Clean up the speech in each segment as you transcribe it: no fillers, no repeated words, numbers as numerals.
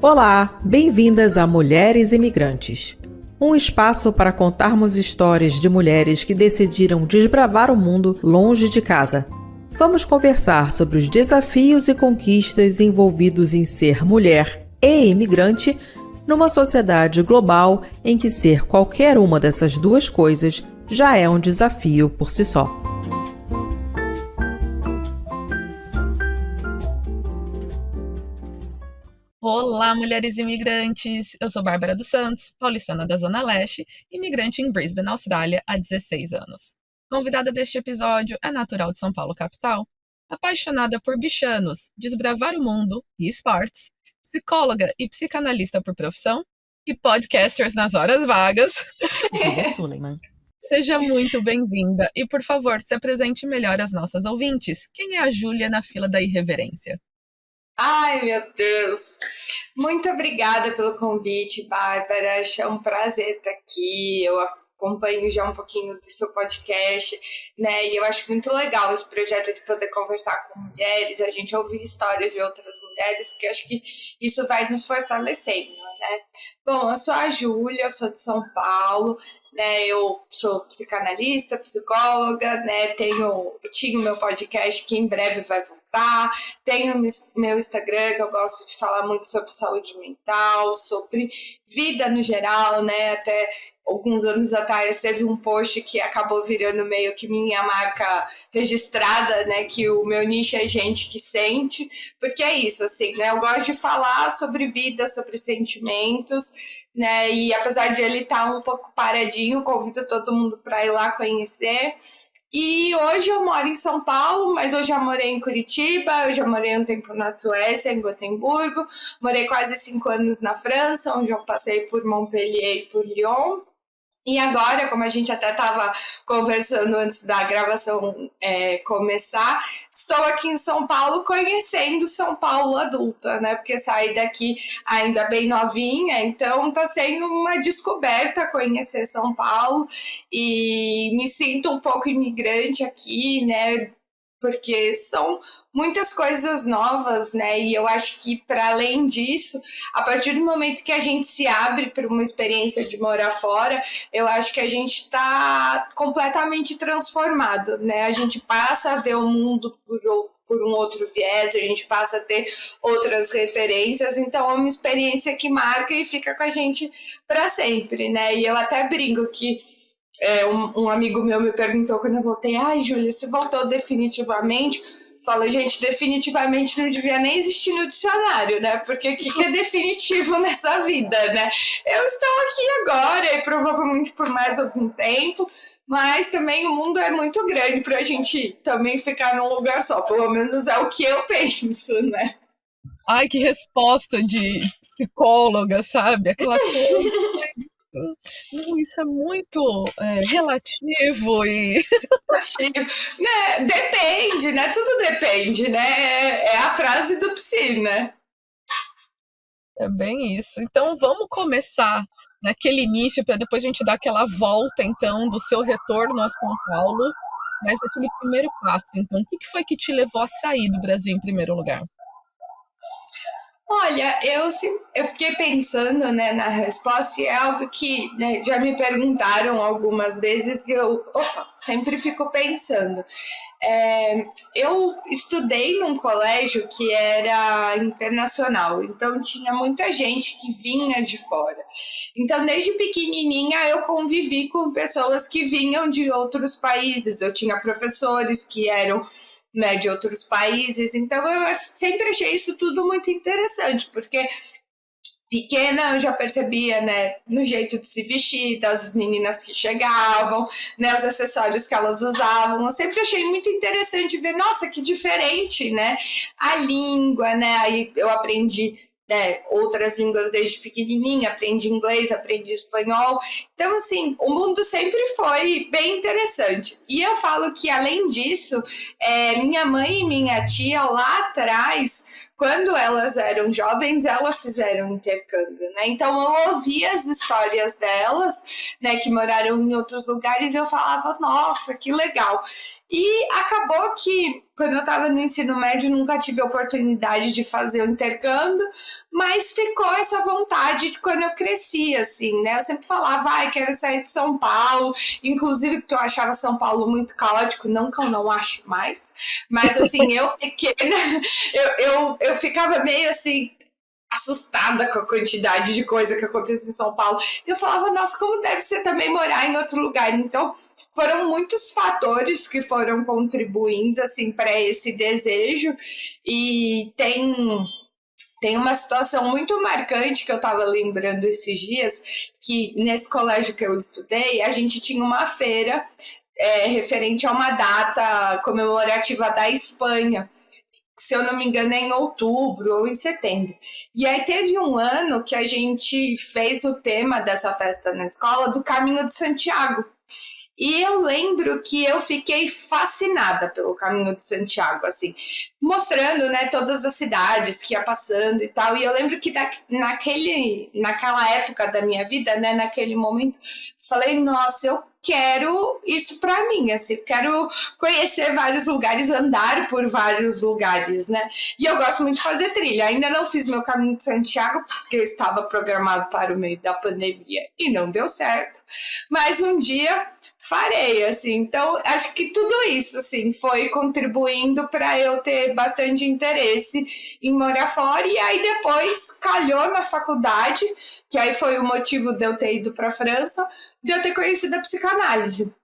Olá, bem-vindas a Mulheres Imigrantes, um espaço para contarmos histórias de mulheres que decidiram desbravar o mundo longe de casa. Vamos conversar sobre os desafios e conquistas envolvidos em ser mulher e imigrante numa sociedade global em que ser qualquer uma dessas duas coisas já é um desafio por si só. Olá, mulheres imigrantes! Eu sou Bárbara dos Santos, paulistana da Zona Leste, imigrante em Brisbane, Austrália, há 16 anos. Convidada deste episódio é natural de São Paulo, capital, apaixonada por bichanos, desbravar o mundo e esportes, psicóloga e psicanalista por profissão e podcasters nas horas vagas. Julia Suleiman. Seja muito bem-vinda e, por favor, se apresente melhor às nossas ouvintes. Quem é a Júlia na fila da irreverência? Ai, meu Deus! Muito obrigada pelo convite, Bárbara. É um prazer estar aqui. Eu acompanho já um pouquinho do seu podcast, né? E eu acho muito legal esse projeto de poder conversar com mulheres, a gente ouvir histórias de outras mulheres, porque acho que isso vai nos fortalecendo, né? Bom, eu sou a Júlia, eu sou de São Paulo, né? Eu sou psicanalista, psicóloga, né? Tinha o meu podcast que em breve vai voltar, tenho meu Instagram, que eu gosto de falar muito sobre saúde mental, sobre vida no geral, né? Até alguns anos atrás teve um post que acabou virando meio que minha marca registrada, né? Que o meu nicho é gente que sente, porque é isso, assim, né? Eu gosto de falar sobre vida, sobre sentimentos, né? E apesar de ele estar um pouco paradinho, convido todo mundo para ir lá conhecer. E hoje eu moro em São Paulo, mas eu já morei em Curitiba, eu já morei um tempo na Suécia, em Gotemburgo, morei quase 5 anos na França, onde eu passei por Montpellier e por Lyon. E agora, como a gente até estava conversando antes da gravação começar, estou aqui em São Paulo conhecendo São Paulo adulta, né? Porque saí daqui ainda bem novinha, então está sendo uma descoberta conhecer São Paulo e me sinto um pouco imigrante aqui, né? Porque são muitas coisas novas, né? E eu acho que, para além disso, a partir do momento que a gente se abre para uma experiência de morar fora, eu acho que a gente está completamente transformado, né? A gente passa a ver o mundo por um outro viés, a gente passa a ter outras referências, então é uma experiência que marca e fica com a gente para sempre, né? E eu até brinco que um amigo meu me perguntou quando eu voltei: ai, Júlia, você voltou definitivamente? Falo, gente, definitivamente não devia nem existir no dicionário, né? Porque o que é definitivo nessa vida, né? Eu estou aqui agora e provavelmente por mais algum tempo, mas também o mundo é muito grande pra gente também ficar num lugar só. Pelo menos é o que eu penso, né? Ai, que resposta de psicóloga, sabe? Aquela coisa. Não, isso é muito relativo e... Né? Depende, né? Tudo depende, né? É a frase do Psi, né? É bem isso. Então vamos começar naquele início para depois a gente dar aquela volta, então, do seu retorno a São Paulo. Mas aquele primeiro passo, então, o que foi que te levou a sair do Brasil em primeiro lugar? Olha, eu fiquei pensando, né, na resposta, e é algo que, né, já me perguntaram algumas vezes e eu sempre fico pensando. Eu estudei num colégio que era internacional, então tinha muita gente que vinha de fora. Então, desde pequenininha, eu convivi com pessoas que vinham de outros países. Eu tinha professores que eram, né, de outros países, então eu sempre achei isso tudo muito interessante, porque pequena eu já percebia, né, no jeito de se vestir das meninas que chegavam, né, os acessórios que elas usavam. Eu sempre achei muito interessante ver, nossa, que diferente, né, a língua, né, aí eu aprendi, né, outras línguas desde pequenininha, aprendi inglês, aprendi espanhol. Então, assim, o mundo sempre foi bem interessante. E eu falo que, além disso, minha mãe e minha tia lá atrás, quando elas eram jovens, elas fizeram intercâmbio, né? Então eu ouvia as histórias delas, né, que moraram em outros lugares, e eu falava, nossa, que legal. E acabou que, quando eu estava no ensino médio, nunca tive a oportunidade de fazer o intercâmbio, mas ficou essa vontade de quando eu cresci, assim, né? Eu sempre falava, quero sair de São Paulo, inclusive porque eu achava São Paulo muito caótico, não que eu não acho mais, mas assim, eu pequena, eu ficava meio assim, assustada com a quantidade de coisa que acontece em São Paulo. Eu falava, nossa, como deve ser também morar em outro lugar. Então, foram muitos fatores que foram contribuindo assim para esse desejo. E tem uma situação muito marcante que eu estava lembrando esses dias, que nesse colégio que eu estudei, a gente tinha uma feira referente a uma data comemorativa da Espanha. Se eu não me engano, é em outubro ou em setembro. E aí teve um ano que a gente fez o tema dessa festa na escola do Caminho de Santiago. E eu lembro que eu fiquei fascinada pelo Caminho de Santiago, assim, mostrando, né, todas as cidades que ia passando e tal. E eu lembro que naquela época da minha vida, né, naquele momento, falei, nossa, eu quero isso para mim, assim, quero conhecer vários lugares, andar por vários lugares, né? E eu gosto muito de fazer trilha. Ainda não fiz meu Caminho de Santiago porque eu estava programado para o meio da pandemia e não deu certo. Mas um dia farei, assim. Então, acho que tudo isso, assim, foi contribuindo para eu ter bastante interesse em morar fora. E aí depois calhou na faculdade, que aí foi o motivo de eu ter ido para a França, de eu ter conhecido a psicanálise.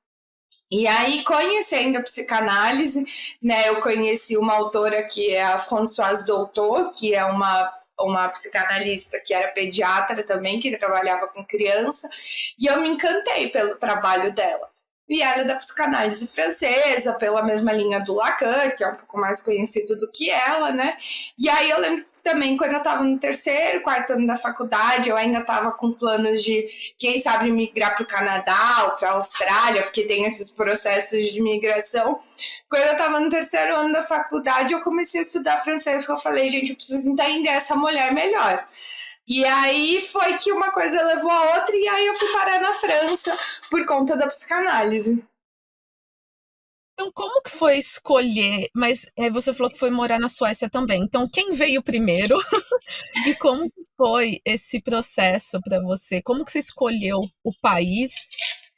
E aí, conhecendo a psicanálise, né, eu conheci uma autora que é a Françoise Doutor, que é uma psicanalista que era pediatra também, que trabalhava com criança, e eu me encantei pelo trabalho dela. E ela é da psicanálise francesa, pela mesma linha do Lacan, que é um pouco mais conhecido do que ela, né? E aí eu lembro também, quando eu estava no terceiro, quarto ano da faculdade, eu ainda estava com planos de, quem sabe, migrar para o Canadá ou para a Austrália, porque tem esses processos de migração. Quando eu estava no terceiro ano da faculdade, eu comecei a estudar francês, porque eu falei, gente, eu preciso entender essa mulher melhor. E aí foi que uma coisa levou a outra, e aí eu fui parar na França por conta da psicanálise. Então, como que foi escolher? Mas você falou que foi morar na Suécia também. Então, quem veio primeiro? E como que foi esse processo para você? Como que você escolheu o país?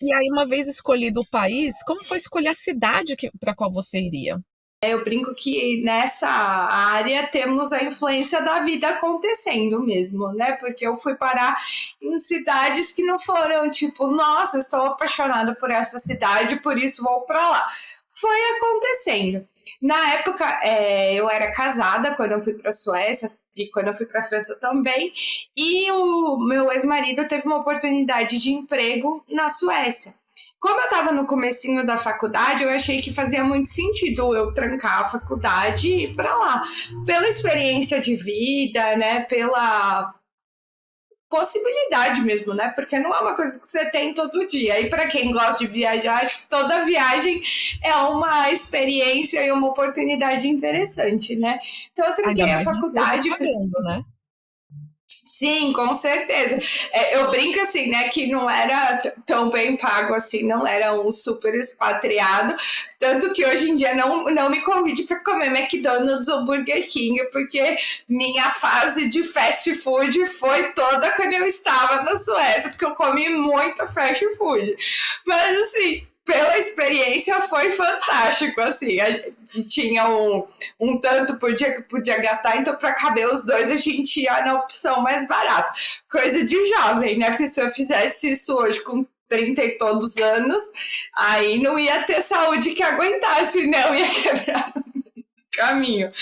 E aí, uma vez escolhido o país, como foi escolher a cidade para qual você iria? Eu brinco que nessa área temos a influência da vida acontecendo mesmo, né? Porque eu fui parar em cidades que não foram tipo, nossa, estou apaixonada por essa cidade, por isso vou para lá. Foi acontecendo. Na época, eu era casada quando eu fui para a Suécia e quando eu fui para a França também, e o meu ex-marido teve uma oportunidade de emprego na Suécia. Como eu estava no comecinho da faculdade, eu achei que fazia muito sentido eu trancar a faculdade e ir para lá. Pela experiência de vida, né? Pela possibilidade mesmo, né? Porque não é uma coisa que você tem todo dia. E para quem gosta de viajar, acho que toda viagem é uma experiência e uma oportunidade interessante, né? Então eu Ainda tranquei a mais empresa faculdade. pagando, né? Sim, com certeza. Eu brinco assim, né, que não era tão bem pago assim, não era um super expatriado, tanto que hoje em dia não me convide para comer McDonald's ou Burger King, porque minha fase de fast food foi toda quando eu estava na Suécia, porque eu comi muito fast food. Mas assim, pela experiência foi fantástico, assim, a gente tinha um tanto por dia que podia gastar, então para caber os dois a gente ia na opção mais barata. Coisa de jovem, né? Porque se eu fizesse isso hoje com 30 e todos anos, aí não ia ter saúde que aguentasse, não ia quebrar no caminho.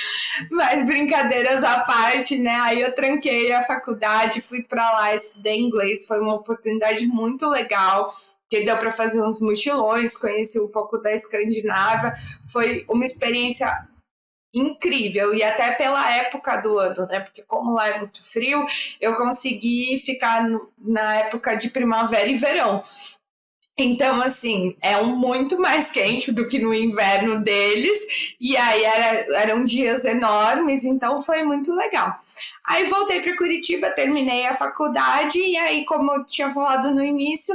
Mas brincadeiras à parte, né? Aí eu tranquei a faculdade, fui para lá, estudei inglês, foi uma oportunidade muito legal, que deu para fazer uns mochilões, conheci um pouco da Escandinávia, foi uma experiência incrível, e até pela época do ano, né? Porque como lá é muito frio, eu consegui ficar na época de primavera e verão. Então, assim, é muito mais quente do que no inverno deles, e aí eram dias enormes, então foi muito legal. Aí voltei para Curitiba, terminei a faculdade, e aí, como eu tinha falado no início,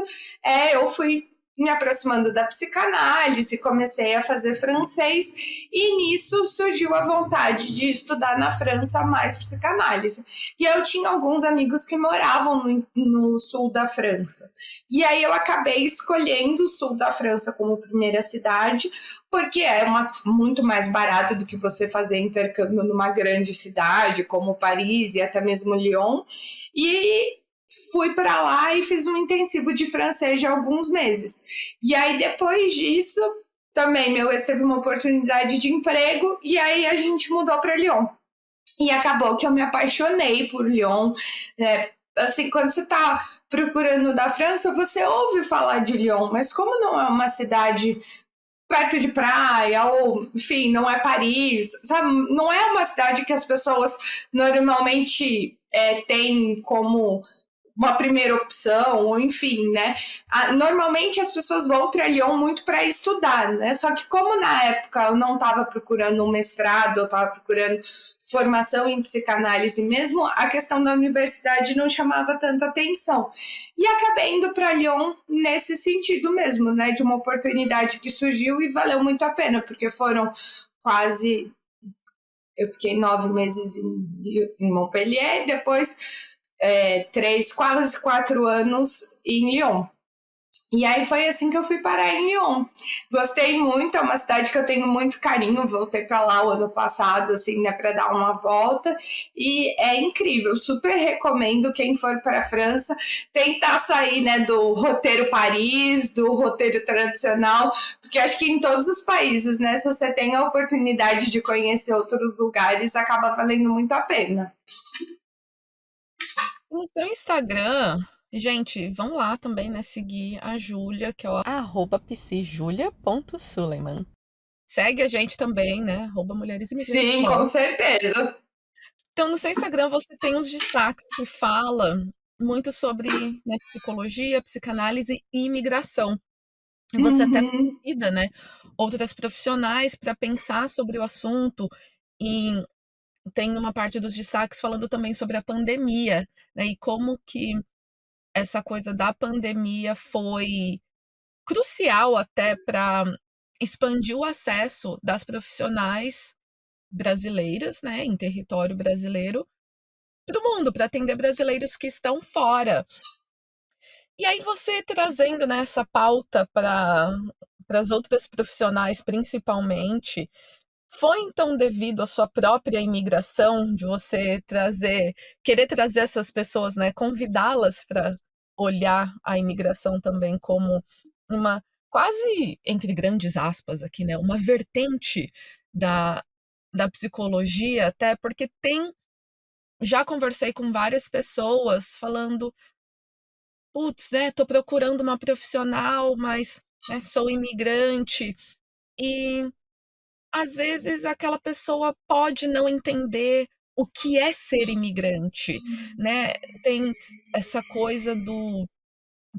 eu fui me aproximando da psicanálise, comecei a fazer francês e nisso surgiu a vontade de estudar na França mais psicanálise. E eu tinha alguns amigos que moravam no sul da França. E aí eu acabei escolhendo o sul da França como primeira cidade, porque é muito mais barato do que você fazer intercâmbio numa grande cidade, como Paris e até mesmo Lyon. E fui para lá e fiz um intensivo de francês de alguns meses. E aí, depois disso, também meu ex teve uma oportunidade de emprego e aí a gente mudou para Lyon. E acabou que eu me apaixonei por Lyon. Assim, quando você está procurando da França, você ouve falar de Lyon, mas como não é uma cidade perto de praia, ou, enfim, não é Paris, sabe? Não é uma cidade que as pessoas normalmente têm como uma primeira opção, ou enfim, né? Normalmente as pessoas vão para Lyon muito para estudar, né? Só que como na época eu não estava procurando um mestrado, eu estava procurando formação em psicanálise mesmo, a questão da universidade não chamava tanta atenção. E acabei indo para Lyon nesse sentido mesmo, né? De uma oportunidade que surgiu e valeu muito a pena, porque foram quase... Eu fiquei 9 meses em Montpellier, depois 3, quase 4 anos em Lyon. E aí foi assim que eu fui parar em Lyon. Gostei muito, é uma cidade que eu tenho muito carinho, voltei para lá o ano passado, assim, né, para dar uma volta, e é incrível, super recomendo quem for para a França tentar sair, né, do roteiro Paris, do roteiro tradicional, porque acho que em todos os países, né, se você tem a oportunidade de conhecer outros lugares, acaba valendo muito a pena. No seu Instagram, gente, vão lá também, né, seguir a Júlia, que é o @psijulia.suleiman. Segue a gente também, né, @mulheres imigrantes. Sim, com certeza. Então, no seu Instagram você tem uns destaques que fala muito sobre, né, psicologia, psicanálise e imigração. E você até convida, né, outras profissionais para pensar sobre o assunto, e tem uma parte dos destaques falando também sobre a pandemia, né, e como que essa coisa da pandemia foi crucial até para expandir o acesso das profissionais brasileiras, né, em território brasileiro, para o mundo, para atender brasileiros que estão fora. E aí você trazendo, né, essa pauta para as outras profissionais, principalmente, foi então devido à sua própria imigração, de você querer trazer essas pessoas, né, convidá-las para olhar a imigração também como uma, quase entre grandes aspas aqui, né, uma vertente da, da psicologia, até porque já conversei com várias pessoas falando, putz, né, tô procurando uma profissional, mas, né, sou imigrante, e às vezes aquela pessoa pode não entender o que é ser imigrante, né? Tem essa coisa do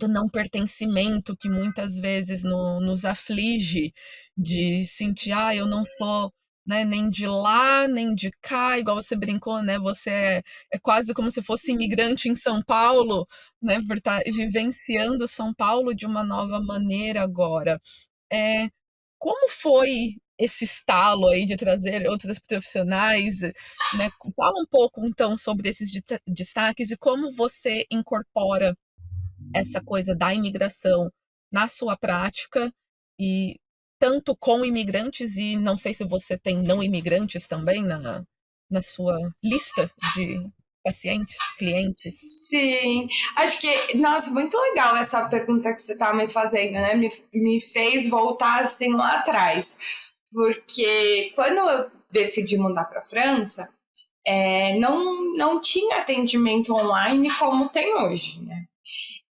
não pertencimento que muitas vezes nos aflige, de sentir, eu não sou, né, nem de lá, nem de cá, igual você brincou, né? Você é quase como se fosse imigrante em São Paulo, né? Por estar vivenciando São Paulo de uma nova maneira agora. É, como foi esse estalo aí de trazer outros profissionais, né? Fala um pouco então sobre esses destaques e como você incorpora essa coisa da imigração na sua prática, e tanto com imigrantes, e não sei se você tem não imigrantes também na sua lista de pacientes, clientes. Sim, acho que, nossa, muito legal essa pergunta que você tá me fazendo, né? Me fez voltar assim lá atrás, porque quando eu decidi mudar para a França, não tinha atendimento online como tem hoje, né?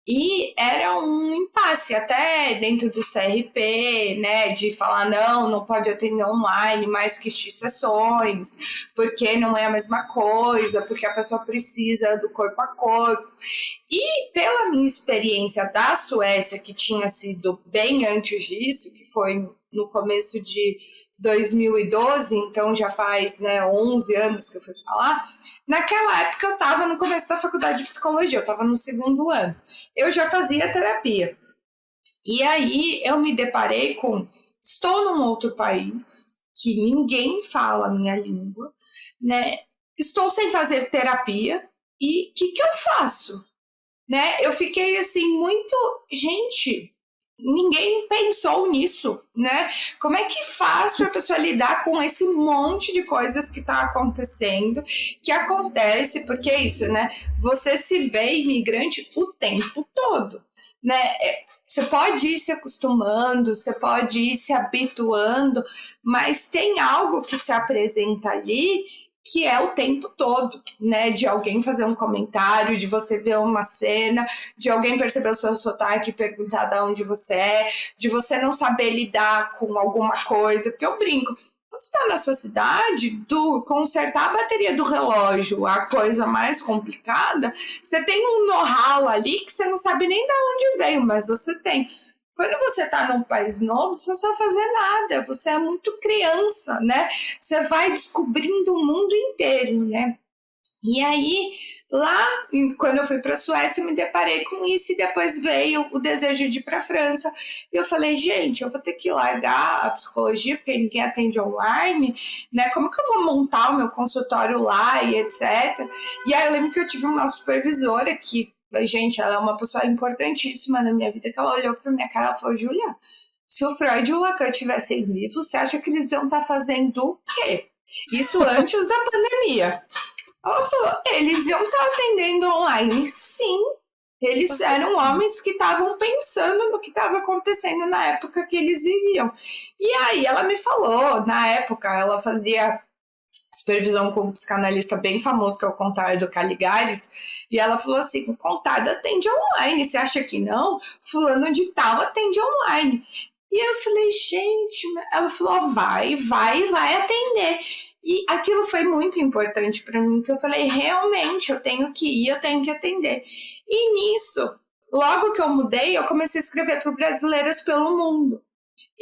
E era um impasse até dentro do CRP, né, de falar não pode atender online mais que X sessões, porque não é a mesma coisa, porque a pessoa precisa do corpo a corpo. E pela minha experiência da Suécia, que tinha sido bem antes disso, que foi no começo de 2012, então já faz, né, 11 anos que eu fui para lá. Naquela época eu estava no começo da faculdade de psicologia, eu estava no 2º ano. Eu já fazia terapia. E aí eu me deparei com, estou num outro país que ninguém fala a minha língua, né? Estou sem fazer terapia e o que eu faço? Né? Eu fiquei assim muito, gente, ninguém pensou nisso, né? Como é que faz para a pessoa lidar com esse monte de coisas que está acontecendo, que acontece, porque é isso, né? Você se vê imigrante o tempo todo, né? Você pode ir se acostumando, você pode ir se habituando, mas tem algo que se apresenta ali que é o tempo todo, né? De alguém fazer um comentário, de você ver uma cena, de alguém perceber o seu sotaque e perguntar de onde você é, de você não saber lidar com alguma coisa, porque eu brinco. Quando você está na sua cidade, consertar a bateria do relógio, a coisa mais complicada, você tem um know-how ali que você não sabe nem de onde veio, mas você tem. Quando você está num país novo, você não sabe fazer nada, você é muito criança, né? Você vai descobrindo o mundo inteiro, né? E aí, lá, quando eu fui para a Suécia, me deparei com isso e depois veio o desejo de ir para a França. E eu falei, gente, eu vou ter que largar a psicologia, porque ninguém atende online, né? Como que eu vou montar o meu consultório lá e etc. E aí eu lembro que eu tive uma supervisora que, gente, ela é uma pessoa importantíssima na minha vida, que ela olhou para minha cara e falou, Júlia, se o Freud e o Lacan estivessem vivos, você acha que eles iam estar fazendo o quê? Isso antes da pandemia. Ela falou, eles iam estar atendendo online. Sim, eles eram homens que estavam pensando no que estava acontecendo na época que eles viviam. E aí ela me falou, na época ela fazia supervisão com um psicanalista bem famoso, que é o Contardo Caligares, e ela falou assim, o Contardo atende online, você acha que não? Fulano de tal atende online. E eu falei, gente, ela falou, vai atender. E aquilo foi muito importante para mim, que eu falei, realmente, eu tenho que ir, eu tenho que atender. E nisso, logo que eu mudei, eu comecei a escrever para Brasileiras pelo Mundo.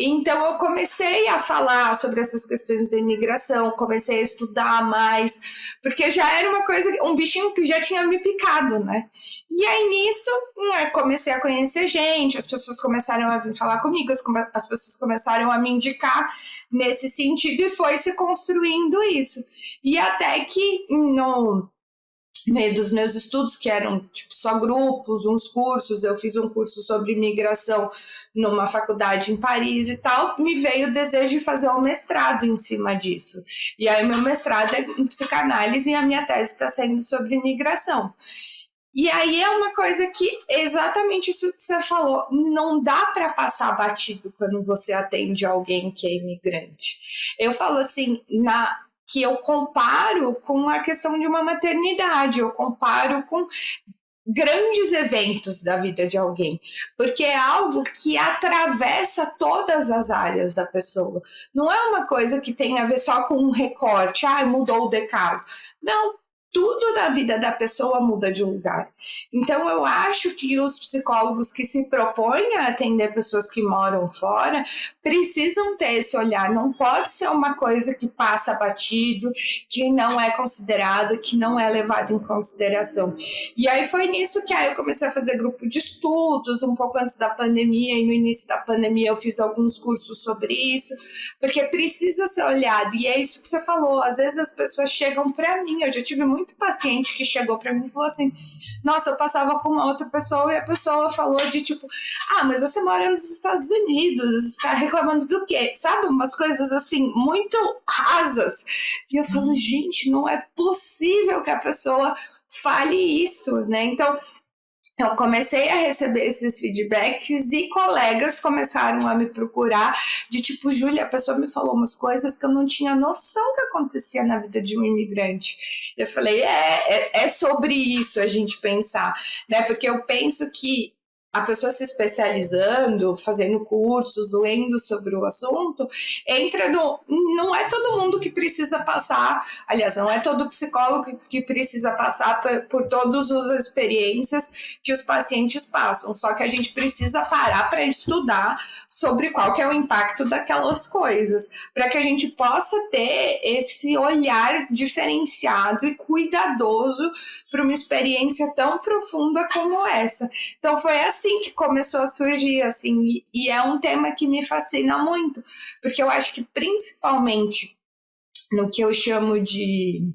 Então eu comecei a falar sobre essas questões da imigração, comecei a estudar mais, porque já era uma coisa, um bichinho que já tinha me picado, né? E aí nisso, comecei a conhecer gente, as pessoas começaram a vir falar comigo, as pessoas começaram a me indicar nesse sentido e foi se construindo isso. E até que no meio dos meus estudos, que eram tipo, só grupos, uns cursos, eu fiz um curso sobre imigração numa faculdade em Paris e tal, me veio o desejo de fazer um mestrado em cima disso. E aí meu mestrado é em psicanálise e a minha tese está sendo sobre imigração. E aí é uma coisa que, exatamente isso que você falou, não dá para passar batido quando você atende alguém que é imigrante. Eu falo assim, que eu comparo com a questão de uma maternidade, eu comparo com grandes eventos da vida de alguém, porque é algo que atravessa todas as áreas da pessoa. Não é uma coisa que tem a ver só com um recorte, mudou o decaso. Não, tudo na vida da pessoa muda de lugar. Então eu acho que os psicólogos que se propõem a atender pessoas que moram fora precisam ter esse olhar. Não pode ser uma coisa que passa batido, que não é considerado, que não é levado em consideração. E aí foi nisso que aí eu comecei a fazer grupo de estudos, um pouco antes da pandemia, e no início da pandemia eu fiz alguns cursos sobre isso, porque precisa ser olhado. E é isso que você falou, às vezes as pessoas chegam para mim, eu já tive muito paciente que chegou para mim e falou assim, nossa, eu passava com uma outra pessoa e a pessoa falou de tipo, mas você mora nos Estados Unidos, está reclamando do quê? Sabe, umas coisas assim, muito rasas. E eu falo, gente, não é possível que a pessoa fale isso, né? Então, eu comecei a receber esses feedbacks e colegas começaram a me procurar de tipo, Júlia, a pessoa me falou umas coisas que eu não tinha noção que acontecia na vida de um imigrante. Eu falei, é sobre isso a gente pensar, né? Porque eu penso que a pessoa se especializando, fazendo cursos, lendo sobre o assunto, entra no... Não é todo mundo que precisa passar, aliás, não é todo psicólogo que precisa passar por todas as experiências que os pacientes passam, só que a gente precisa parar para estudar sobre qual que é o impacto daquelas coisas, para que a gente possa ter esse olhar diferenciado e cuidadoso para uma experiência tão profunda como essa. Então foi essa assim que começou a surgir, assim, e é um tema que me fascina muito, porque eu acho que principalmente no que eu chamo de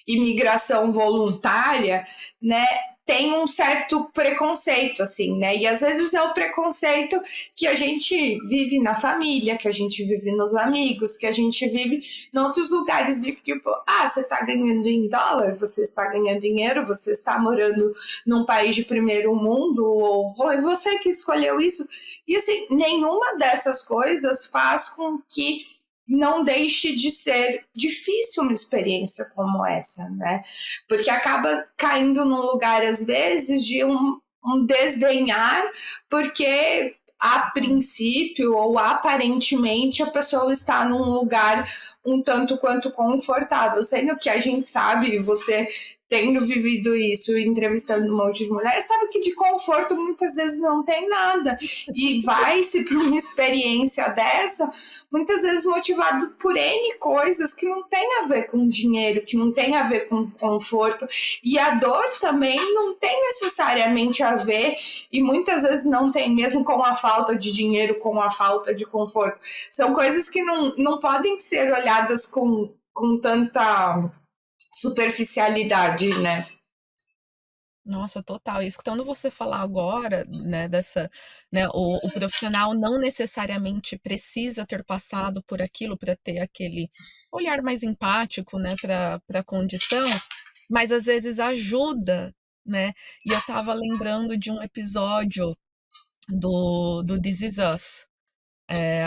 imigração voluntária, né, tem um certo preconceito, assim, né? E às vezes é o preconceito que a gente vive na família, que a gente vive nos amigos, que a gente vive em outros lugares de tipo, você está ganhando em dólar, você está ganhando dinheiro, você está morando num país de primeiro mundo, ou foi você que escolheu isso. E assim, nenhuma dessas coisas faz com que não deixe de ser difícil uma experiência como essa, né? Porque acaba caindo num lugar, às vezes, de um desdenhar, porque a princípio ou aparentemente a pessoa está num lugar um tanto quanto confortável, sendo que a gente sabe, você tendo vivido isso, entrevistando um monte de mulheres, sabe que de conforto muitas vezes não tem nada. E vai-se para uma experiência dessa, muitas vezes motivado por N coisas que não tem a ver com dinheiro, que não tem a ver com conforto. E a dor também não tem necessariamente a ver, e muitas vezes não tem mesmo com a falta de dinheiro, com a falta de conforto. São coisas que não podem ser olhadas com tanta superficialidade, né? Nossa, total. E escutando você falar agora, né, dessa, né, o profissional não necessariamente precisa ter passado por aquilo para ter aquele olhar mais empático, né, para a condição, mas às vezes ajuda, né? E eu estava lembrando de um episódio do This Is Us,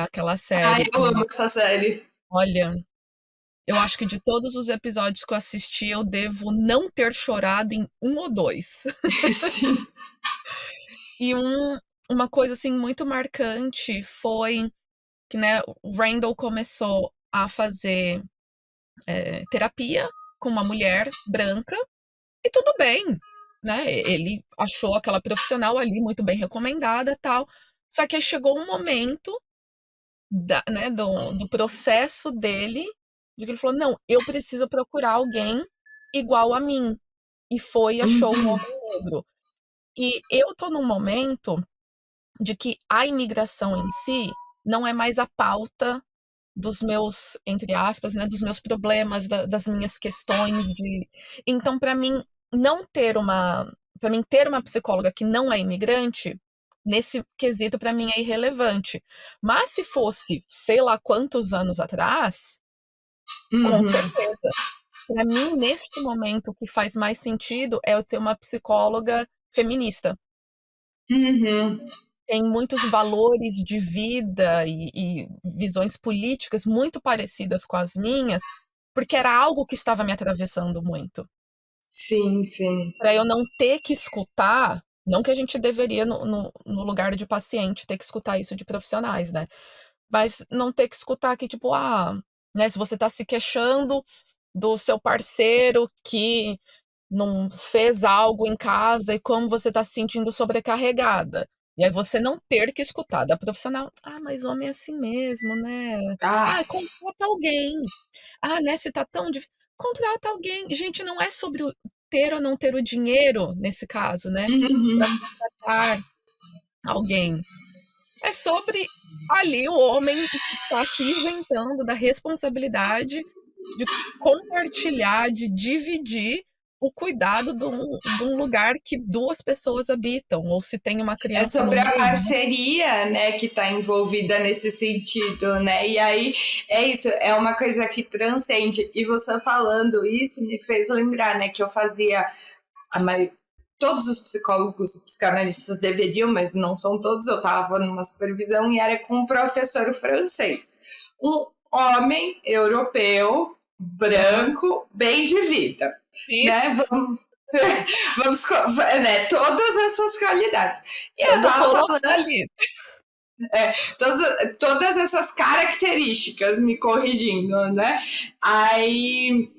aquela Ai, série. eu E amo essa série. olha, eu acho que de todos os episódios que eu assisti, eu devo não ter chorado em um ou dois. Sim. E uma coisa assim muito marcante foi que, né, o Randall começou a fazer terapia com uma mulher branca e tudo bem, né? Ele achou aquela profissional ali muito bem recomendada, tal. Só que aí chegou um momento né, do processo dele, de que ele falou: não, eu preciso procurar alguém igual a mim. E foi e achou um Uhum. homem negro. E eu tô num momento de que a imigração em si não é mais a pauta dos meus, entre aspas, né, dos meus problemas, das minhas questões de. Então, para mim ter uma psicóloga que não é imigrante, nesse quesito para mim é irrelevante. Mas se fosse, sei lá quantos anos atrás, com Uhum. certeza. Para mim, neste momento, o que faz mais sentido é eu ter uma psicóloga feminista. Uhum. Tem muitos valores de vida e visões políticas muito parecidas com as minhas, porque era algo que estava me atravessando muito. Sim, sim. Para eu não ter que escutar, não que a gente deveria, no lugar de paciente, ter que escutar isso de profissionais, né? Mas não ter que escutar que, tipo, né, se você está se queixando do seu parceiro que não fez algo em casa e como você está se sentindo sobrecarregada. E aí você não ter que escutar da profissional. Mas homem é assim mesmo, né? Ah, Contrata alguém. Né, se tá tão difícil. Contrata alguém. Gente, não é sobre ter ou não ter o dinheiro, nesse caso, né? Para uhum. contratar alguém. É sobre ali o homem estar se isentando da responsabilidade de compartilhar, de dividir o cuidado de um lugar que duas pessoas habitam, ou se tem uma É criança no sobre a meio, né? parceria, né, que está envolvida nesse sentido, né? E aí é isso, é uma coisa que transcende. E você falando isso me fez lembrar, né, que eu fazia todos os psicólogos e psicanalistas deveriam, mas não são todos. Eu estava numa supervisão e era com um professor francês, um homem europeu, Aham. branco, bem de vida, Fiz, né? Vamos, né? Todas essas qualidades. E eu vamos tava colocar falando ali. todas essas características, me corrigindo, né? Aí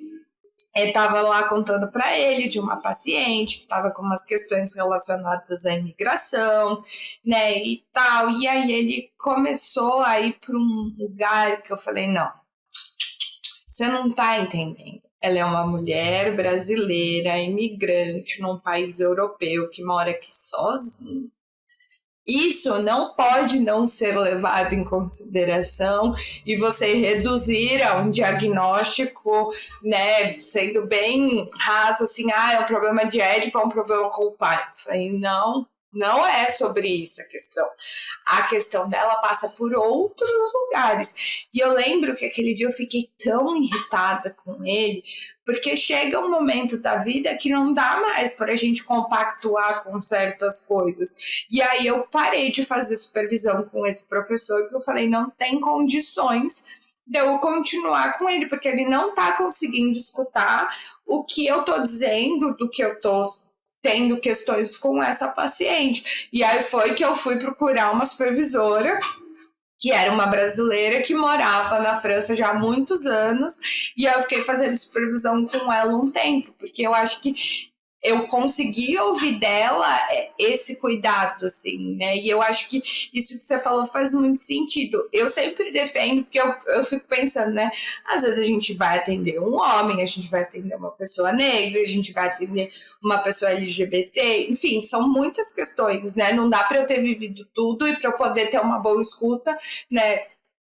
estava lá contando para ele de uma paciente que estava com umas questões relacionadas à imigração, né, e tal. E aí ele começou a ir para um lugar que eu falei, não, você não está entendendo. Ela é uma mulher brasileira, imigrante num país europeu que mora aqui sozinha. isso não pode não ser levado em consideração e você reduzir a um diagnóstico, né, sendo bem raso, assim, é um problema de Édipo, é um problema com o pai. Eu falei, não é sobre isso a questão. A questão dela passa por outros lugares. E eu lembro que aquele dia eu fiquei tão irritada com ele, porque chega um momento da vida que não dá mais para a gente compactuar com certas coisas. E aí eu parei de fazer supervisão com esse professor, porque eu falei, não tem condições de eu continuar com ele, porque ele não está conseguindo escutar o que eu estou dizendo, do que eu estou tendo questões com essa paciente. E aí foi que eu fui procurar uma supervisora, que era uma brasileira que morava na França já há muitos anos, e eu fiquei fazendo supervisão com ela um tempo, porque eu acho que eu consegui ouvir dela esse cuidado, assim, né? E eu acho que isso que você falou faz muito sentido. Eu sempre defendo, porque eu fico pensando, né? Às vezes a gente vai atender um homem, a gente vai atender uma pessoa negra, a gente vai atender uma pessoa LGBT, enfim, são muitas questões, né? Não dá para eu ter vivido tudo e para eu poder ter uma boa escuta, né?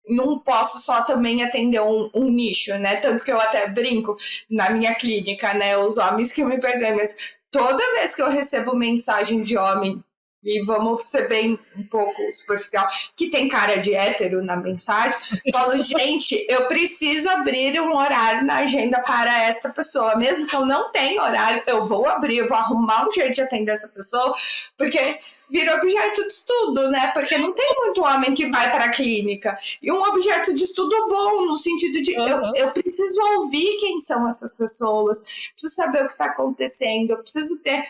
Não posso só também atender um nicho, né? Tanto que eu até brinco na minha clínica, né? Os homens que me perdoem, mas toda vez que eu recebo mensagem de homem, e vamos ser bem um pouco superficial, que tem cara de hétero na mensagem, eu falo, gente, eu preciso abrir um horário na agenda para esta pessoa. Mesmo que eu não tenha horário, eu vou abrir, eu vou arrumar um jeito de atender essa pessoa, porque vira objeto de estudo, né? Porque não tem muito homem que vai para a clínica. E um objeto de estudo bom, no sentido de eu preciso ouvir quem são essas pessoas, preciso saber o que está acontecendo, eu preciso ter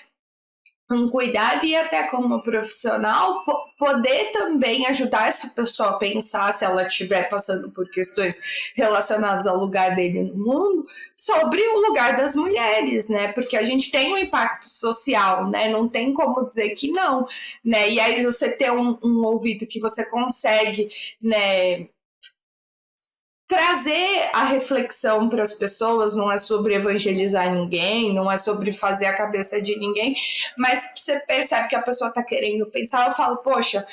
um cuidado e até como profissional poder também ajudar essa pessoa a pensar, se ela estiver passando por questões relacionadas ao lugar dele no mundo, sobre o lugar das mulheres, né? Porque a gente tem um impacto social, né? Não tem como dizer que não, né? E aí você ter um ouvido que você consegue, né, trazer a reflexão para as pessoas, não é sobre evangelizar ninguém, não é sobre fazer a cabeça de ninguém, mas você percebe que a pessoa está querendo pensar, eu falo, poxa,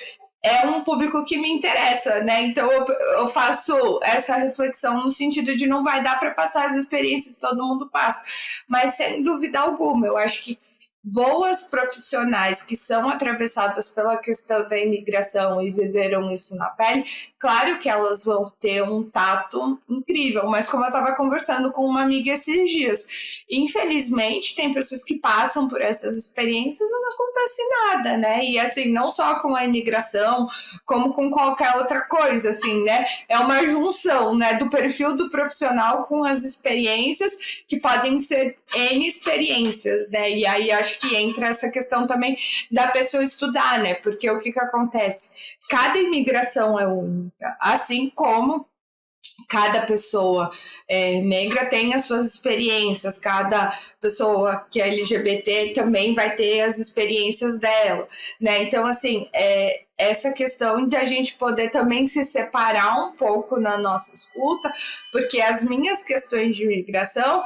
é um público que me interessa, né? Então eu faço essa reflexão no sentido de não vai dar para passar as experiências que todo mundo passa, mas sem dúvida alguma, eu acho que boas profissionais que são atravessadas pela questão da imigração e viveram isso na pele, claro que elas vão ter um tato incrível, mas como eu estava conversando com uma amiga esses dias, infelizmente tem pessoas que passam por essas experiências e não acontece nada, né? E assim, não só com a imigração, como com qualquer outra coisa, assim, né? É uma junção, né, do perfil do profissional com as experiências, que podem ser N experiências, né? E aí acho que entra essa questão também da pessoa estudar, né? Porque o que acontece? Cada imigração é única, assim como cada pessoa negra tem as suas experiências, cada pessoa que é LGBT também vai ter as experiências dela, né? Então, assim, essa questão de a gente poder também se separar um pouco na nossa escuta, porque as minhas questões de imigração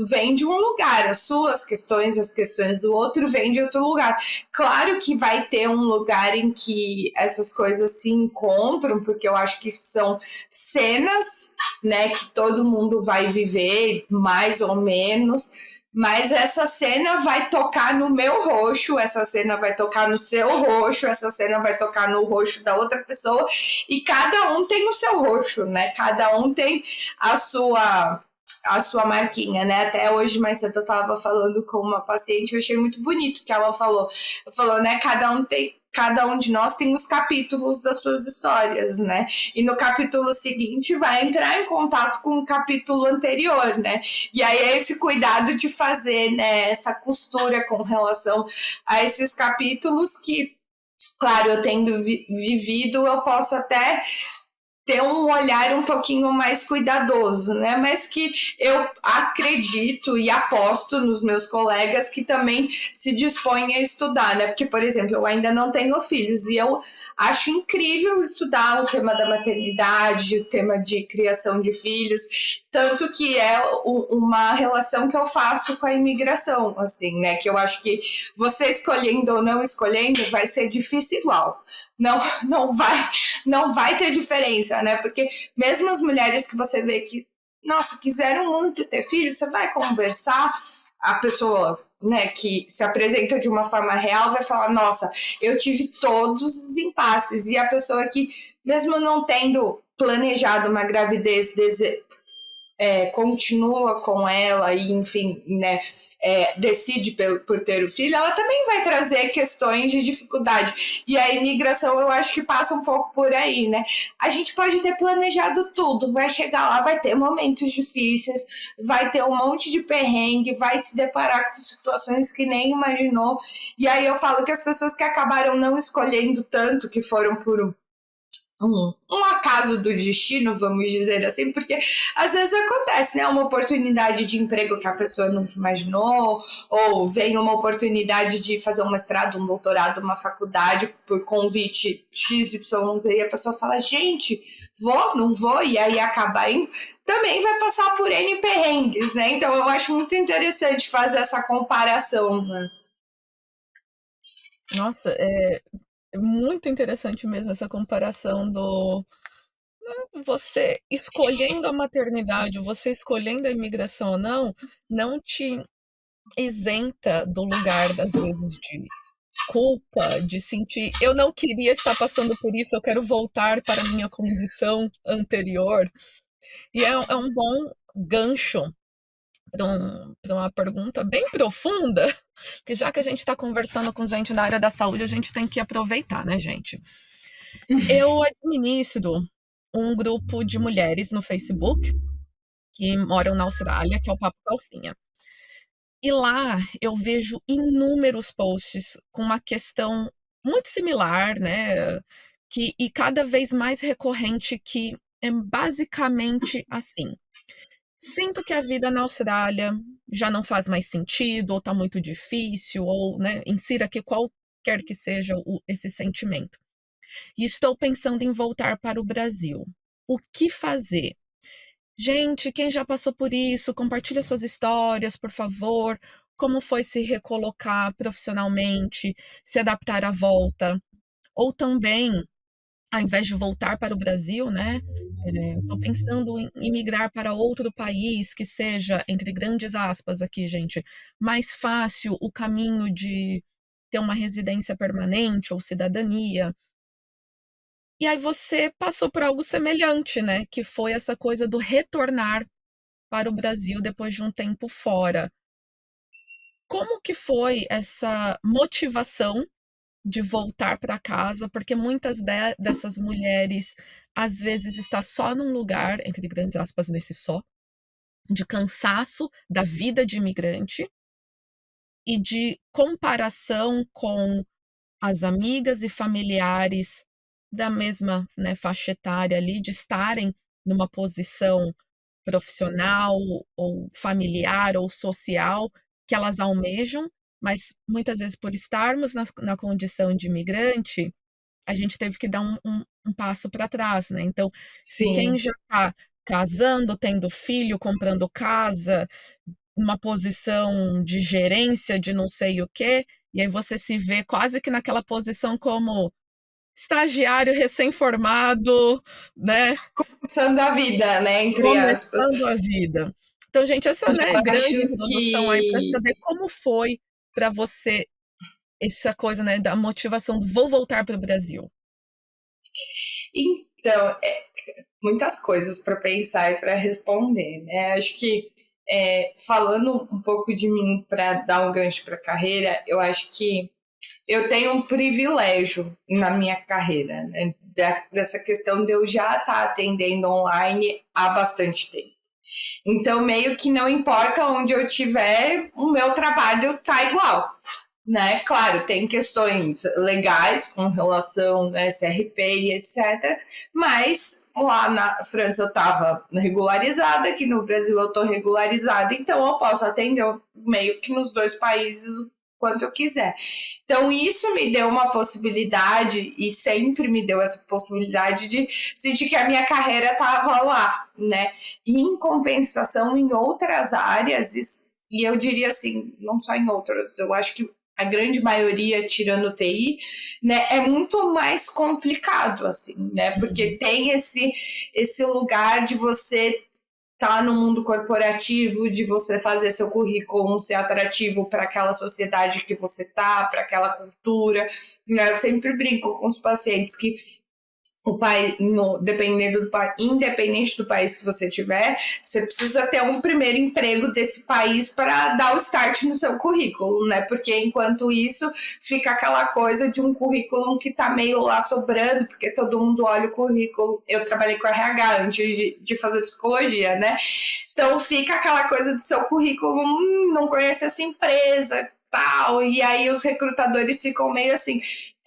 vêm de um lugar, as suas questões, as questões do outro vêm de outro lugar. Claro que vai ter um lugar em que essas coisas se encontram, porque eu acho que são cenas, né, que todo mundo vai viver, mais ou menos, mas essa cena vai tocar no meu roxo, essa cena vai tocar no seu roxo, essa cena vai tocar no roxo da outra pessoa, e cada um tem o seu roxo, né? Cada um tem a sua marquinha, né? Até hoje, mais cedo, eu tava falando com uma paciente, eu achei muito bonito que ela falou, né? Cada um de nós tem os capítulos das suas histórias, né? E no capítulo seguinte vai entrar em contato com o capítulo anterior, né? E aí é esse cuidado de fazer, né, essa costura com relação a esses capítulos que, claro, eu tendo vivido, eu posso até ter um olhar um pouquinho mais cuidadoso, né? Mas que eu acredito e aposto nos meus colegas que também se dispõem a estudar, né? Porque, por exemplo, eu ainda não tenho filhos e eu acho incrível estudar o tema da maternidade, o tema de criação de filhos. Tanto que é uma relação que eu faço com a imigração, assim, né? Que eu acho que você escolhendo ou não escolhendo vai ser difícil igual. Não vai ter diferença, né? Porque mesmo as mulheres que você vê que, nossa, quiseram muito ter filho, você vai conversar, a pessoa, né, que se apresenta de uma forma real vai falar, nossa, eu tive todos os impasses. E a pessoa que, mesmo não tendo planejado uma gravidez, continua com ela e, enfim, né, decide por ter o filho, ela também vai trazer questões de dificuldade. E a imigração, eu acho que passa um pouco por aí, né? A gente pode ter planejado tudo, vai chegar lá, vai ter momentos difíceis, vai ter um monte de perrengue, vai se deparar com situações que nem imaginou. E aí eu falo que as pessoas que acabaram não escolhendo tanto, que foram por um acaso do destino, vamos dizer assim, porque às vezes acontece, né? Uma oportunidade de emprego que a pessoa nunca imaginou, ou vem uma oportunidade de fazer um mestrado, um doutorado, uma faculdade por convite XYZ, e a pessoa fala, gente, vou, não vou, e aí acaba indo, também vai passar por N perrengues, né? Então eu acho muito interessante fazer essa comparação, né? Nossa, é muito interessante mesmo essa comparação do você escolhendo a maternidade, você escolhendo a imigração ou não te isenta do lugar, às vezes, de culpa, de sentir, eu não queria estar passando por isso, eu quero voltar para a minha condição anterior. E é um bom gancho para uma pergunta bem profunda, que já que a gente está conversando com gente da área da saúde, a gente tem que aproveitar, né, gente? Eu administro um grupo de mulheres no Facebook que moram na Austrália, que é o Papo Calcinha. E lá eu vejo inúmeros posts com uma questão muito similar, né? E cada vez mais recorrente, que é basicamente assim. Sinto que a vida na Austrália já não faz mais sentido, ou está muito difícil, ou, né, insira aqui qualquer que seja esse sentimento. E estou pensando em voltar para o Brasil. O que fazer? Gente, quem já passou por isso, compartilha suas histórias, por favor. Como foi se recolocar profissionalmente, se adaptar à volta? Ou também, ao invés de voltar para o Brasil, né? Estou pensando em migrar para outro país que seja, entre grandes aspas aqui, gente, mais fácil o caminho de ter uma residência permanente ou cidadania. E aí você passou por algo semelhante, né? Que foi essa coisa do retornar para o Brasil depois de um tempo fora. Como que foi essa motivação de voltar para casa? Porque muitas dessas mulheres, às vezes, está só num lugar, entre grandes aspas, nesse só, de cansaço da vida de imigrante e de comparação com as amigas e familiares da mesma, né, faixa etária ali, de estarem numa posição profissional ou familiar ou social que elas almejam, mas muitas vezes por estarmos na condição de imigrante, a gente teve que dar um passo para trás, né? Então, se Sim. quem já está casando, tendo filho, comprando casa, uma posição de gerência de não sei o quê, e aí você se vê quase que naquela posição como estagiário recém-formado, né? Começando a vida, né, entre aspas. Começando a vida. Então, gente, essa, né, Eu grande acho introdução aí para que saber como foi para você essa coisa, né, da motivação do vou voltar para o Brasil. então, muitas coisas para pensar e para responder, né? Acho que falando um pouco de mim para dar um gancho para a carreira, eu acho que eu tenho um privilégio na minha carreira, né? Dessa questão de eu já estar atendendo online há bastante tempo. Então, meio que não importa onde eu estiver, o meu trabalho tá igual, né? Claro, tem questões legais com relação a SRP e etc. Mas lá na França eu estava regularizada, aqui no Brasil eu estou regularizada, então eu posso atender meio que nos dois países quanto eu quiser. Então, isso me deu uma possibilidade, e sempre me deu essa possibilidade de sentir que a minha carreira estava lá, né? E em compensação, em outras áreas, e eu diria assim, não só em outras, eu acho que a grande maioria, tirando o TI, né, é muito mais complicado, assim, né? Porque tem esse lugar de você estar no mundo corporativo, de você fazer seu currículo ser atrativo para aquela sociedade que você tá, para aquela cultura. Eu sempre brinco com os pacientes que o país, independente do país que você tiver, você precisa ter um primeiro emprego desse país para dar o start no seu currículo, né? Porque enquanto isso fica aquela coisa de um currículo que tá meio lá sobrando, porque todo mundo olha o currículo. Eu trabalhei com RH antes de fazer psicologia, né? Então fica aquela coisa do seu currículo, não conhece essa empresa, tal, e aí os recrutadores ficam meio assim.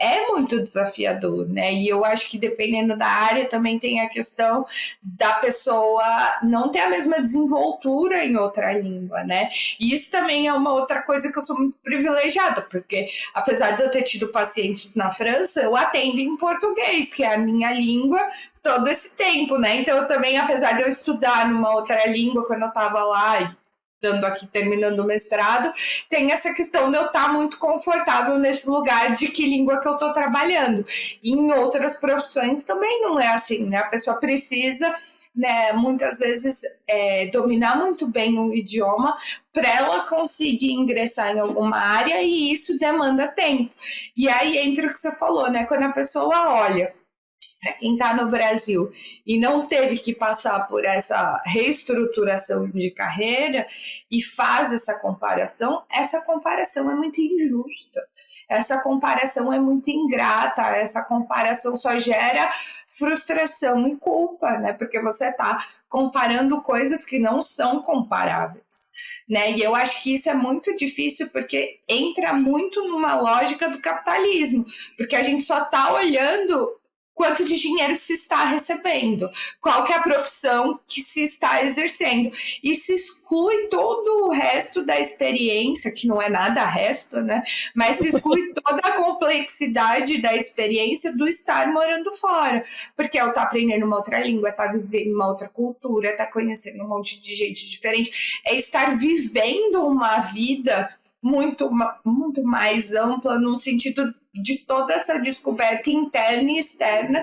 É muito desafiador, né? E eu acho que dependendo da área também tem a questão da pessoa não ter a mesma desenvoltura em outra língua, né? E isso também é uma outra coisa que eu sou muito privilegiada, porque apesar de eu ter tido pacientes na França, eu atendo em português, que é a minha língua, todo esse tempo, né? Então eu também, apesar de eu estudar numa outra língua quando eu estava lá, estando aqui terminando o mestrado, tem essa questão de eu estar muito confortável nesse lugar de que língua que eu estou trabalhando. E em outras profissões também não é assim, né? A pessoa precisa, né, muitas vezes dominar muito bem o idioma para ela conseguir ingressar em alguma área, e isso demanda tempo. E aí entra o que você falou, né? Quando a pessoa olha para quem está no Brasil e não teve que passar por essa reestruturação de carreira e faz essa comparação é muito injusta. Essa comparação é muito ingrata, essa comparação só gera frustração e culpa, né? Porque você está comparando coisas que não são comparáveis, né? E eu acho que isso é muito difícil porque entra muito numa lógica do capitalismo, porque a gente só está olhando quanto de dinheiro se está recebendo, qual que é a profissão que se está exercendo, e se exclui todo o resto da experiência, que não é nada resto, né? Mas se exclui toda a complexidade da experiência do estar morando fora, porque é estar aprendendo uma outra língua, é estar vivendo uma outra cultura, é estar conhecendo um monte de gente diferente, é estar vivendo uma vida muito mais ampla no sentido de toda essa descoberta interna e externa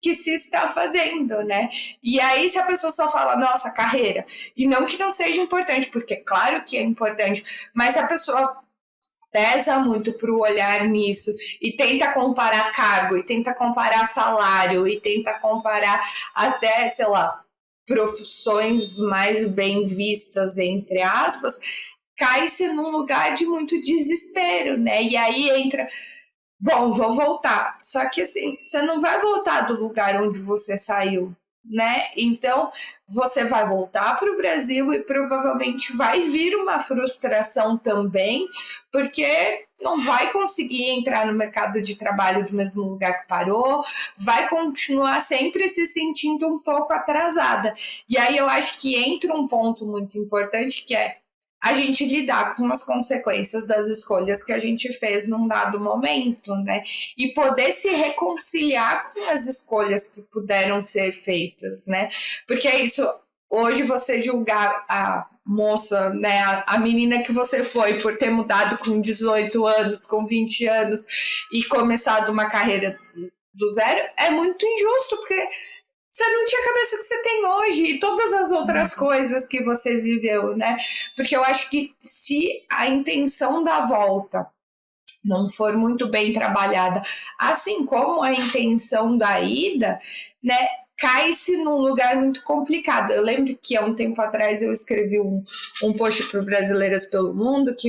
que se está fazendo, né? E aí, se a pessoa só fala, nossa, carreira, e não que não seja importante, porque claro que é importante, mas a pessoa pesa muito para o olhar nisso e tenta comparar cargo, e tenta comparar salário, e tenta comparar até, sei lá, profissões mais bem vistas, entre aspas, cai-se num lugar de muito desespero, né? E aí entra, bom, vou voltar. Só que assim, você não vai voltar do lugar onde você saiu, né? Então, você vai voltar para o Brasil e provavelmente vai vir uma frustração também, porque não vai conseguir entrar no mercado de trabalho do mesmo lugar que parou, vai continuar sempre se sentindo um pouco atrasada. E aí eu acho que entra um ponto muito importante, que é a gente lidar com as consequências das escolhas que a gente fez num dado momento, né? E poder se reconciliar com as escolhas que puderam ser feitas, né? Porque é isso, hoje você julgar a moça, né, a menina que você foi por ter mudado com 18 anos, com 20 anos e começado uma carreira do zero, é muito injusto, porque você não tinha a cabeça que você tem hoje e todas as outras coisas que você viveu, né? Porque eu acho que se a intenção da volta não for muito bem trabalhada, assim como a intenção da ida, né, cai-se num lugar muito complicado. Eu lembro que há um tempo atrás eu escrevi um post para Brasileiras pelo Mundo que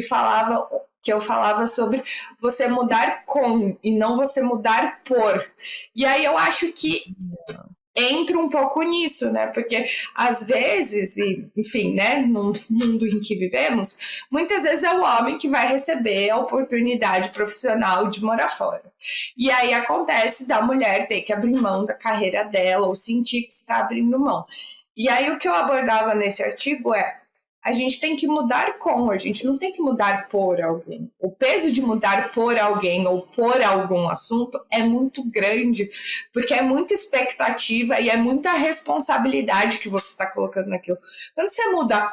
eu falava sobre você mudar com e não você mudar por. E aí eu acho que entra um pouco nisso, né? Porque às vezes, e, enfim, né, no mundo em que vivemos, muitas vezes é o homem que vai receber a oportunidade profissional de morar fora. E aí acontece da mulher ter que abrir mão da carreira dela ou sentir que está abrindo mão. E aí o que eu abordava nesse artigo é: a gente tem que mudar com, a gente não tem que mudar por alguém. O peso de mudar por alguém ou por algum assunto é muito grande, porque é muita expectativa e é muita responsabilidade que você está colocando naquilo. Quando você muda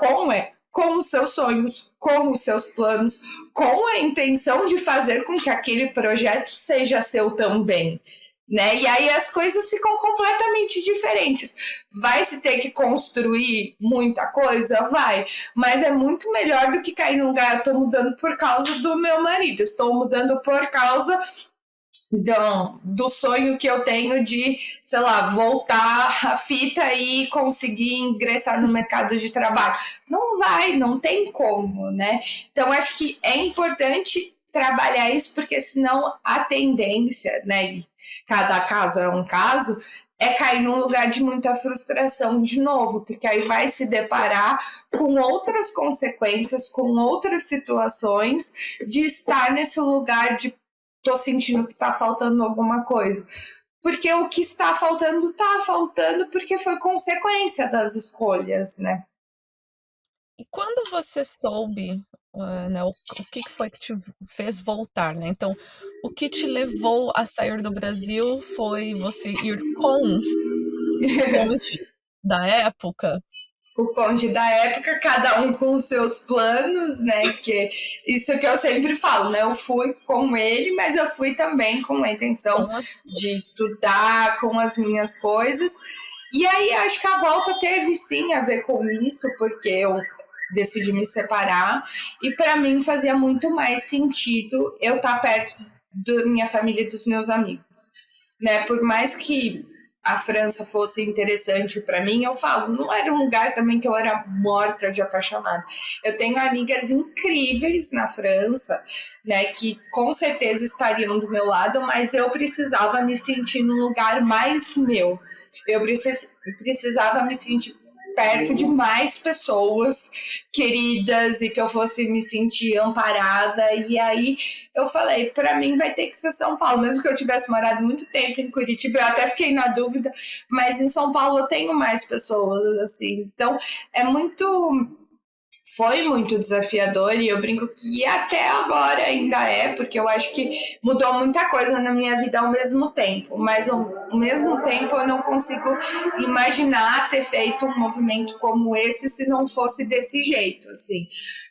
com os seus sonhos, com os seus planos, com a intenção de fazer com que aquele projeto seja seu também. Né? E aí as coisas ficam completamente diferentes. Vai se ter que construir muita coisa? Vai. Mas é muito melhor do que cair num lugar, estou mudando por causa do meu marido, estou mudando por causa do sonho que eu tenho de, sei lá, voltar a fita e conseguir ingressar no mercado de trabalho. Não vai, não tem como, né? Então, acho que é importante trabalhar isso, porque senão a tendência, né, e cada caso é um caso, é cair num lugar de muita frustração de novo, porque aí vai se deparar com outras consequências, com outras situações de estar nesse lugar de tô sentindo que tá faltando alguma coisa. Porque o que está faltando, tá faltando porque foi consequência das escolhas, né? E quando você soube, né, o que foi que te fez voltar, né? Então, o que te levou a sair do Brasil foi você ir com o cônjuge da época? O cônjuge da época, cada um com os seus planos, né? Que isso que eu sempre falo, né? Eu fui com ele, mas eu fui também com a intenção de estudar, com as minhas coisas. E aí acho que a volta teve sim a ver com isso, porque eu decidi me separar e para mim fazia muito mais sentido eu estar perto da minha família e dos meus amigos, né? Por mais que a França fosse interessante para mim, eu falo, não era um lugar também que eu era morta de apaixonada. Eu tenho amigas incríveis na França, né, que com certeza estariam do meu lado, mas eu precisava me sentir num lugar mais meu. Eu precisava me sentir perto de mais pessoas queridas e que eu fosse me sentir amparada. E aí eu falei, para mim vai ter que ser São Paulo, mesmo que eu tivesse morado muito tempo em Curitiba, eu até fiquei na dúvida, mas em São Paulo eu tenho mais pessoas, assim. Então foi muito desafiador e eu brinco que até agora ainda é, porque eu acho que mudou muita coisa na minha vida ao mesmo tempo, mas ao mesmo tempo eu não consigo imaginar ter feito um movimento como esse se não fosse desse jeito, assim,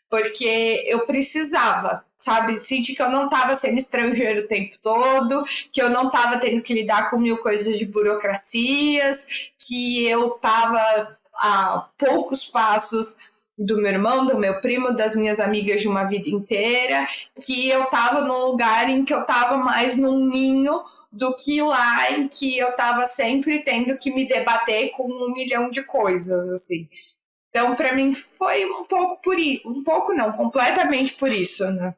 porque eu precisava, sabe, senti que eu não estava sendo estrangeiro o tempo todo, que eu não estava tendo que lidar com mil coisas de burocracias, que eu estava a poucos passos do meu irmão, do meu primo, das minhas amigas de uma vida inteira, que eu tava num lugar em que eu tava mais num ninho do que lá em que eu tava sempre tendo que me debater com 1 milhão de coisas, assim. Então, para mim, foi um pouco por isso, um pouco não, completamente por isso, né?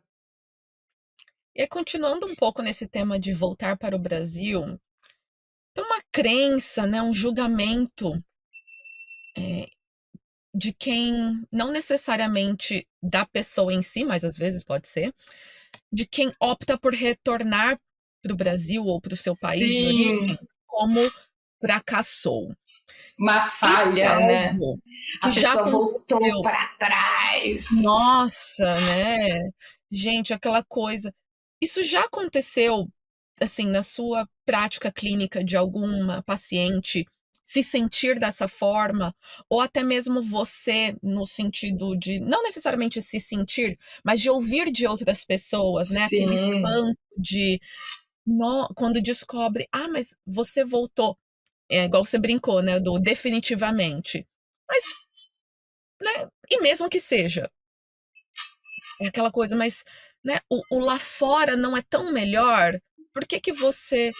E aí, continuando um pouco nesse tema de voltar para o Brasil, tem uma crença, né, um julgamento de quem, não necessariamente da pessoa em si, mas às vezes pode ser, de quem opta por retornar para o Brasil ou para o seu país de origem como fracassou. Uma falha, né? Que a já pessoa aconteceu. Voltou para trás. Nossa, né? Gente, aquela coisa. Isso já aconteceu, assim, na sua prática clínica de alguma paciente se sentir dessa forma, ou até mesmo você, no sentido de, não necessariamente se sentir, mas de ouvir de outras pessoas, né? Sim. Aquele espanto de, quando descobre, mas você voltou. É igual você brincou, né? Do definitivamente. Mas, né? E mesmo que seja. É aquela coisa, mas, né? O lá fora não é tão melhor? Por que que você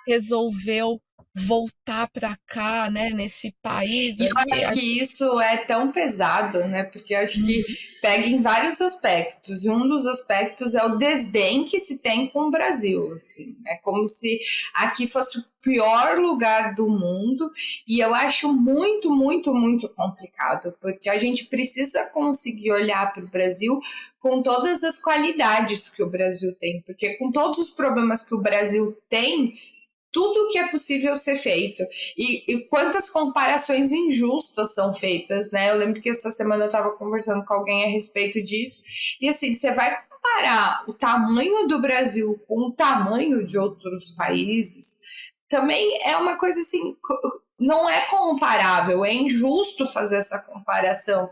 resolveu voltar para cá, né, nesse país E eu acho que isso é tão pesado, né? Porque eu acho que pega em vários aspectos. E um dos aspectos é o desdém que se tem com o Brasil, assim. É como se aqui fosse o pior lugar do mundo. E eu acho muito, muito, muito complicado, porque a gente precisa conseguir olhar para o Brasil com todas as qualidades que o Brasil tem. Porque com todos os problemas que o Brasil tem, tudo que é possível ser feito e quantas comparações injustas são feitas, né? Eu lembro que essa semana eu estava conversando com alguém a respeito disso e assim, você vai comparar o tamanho do Brasil com o tamanho de outros países, também é uma coisa assim, não é comparável, é injusto fazer essa comparação,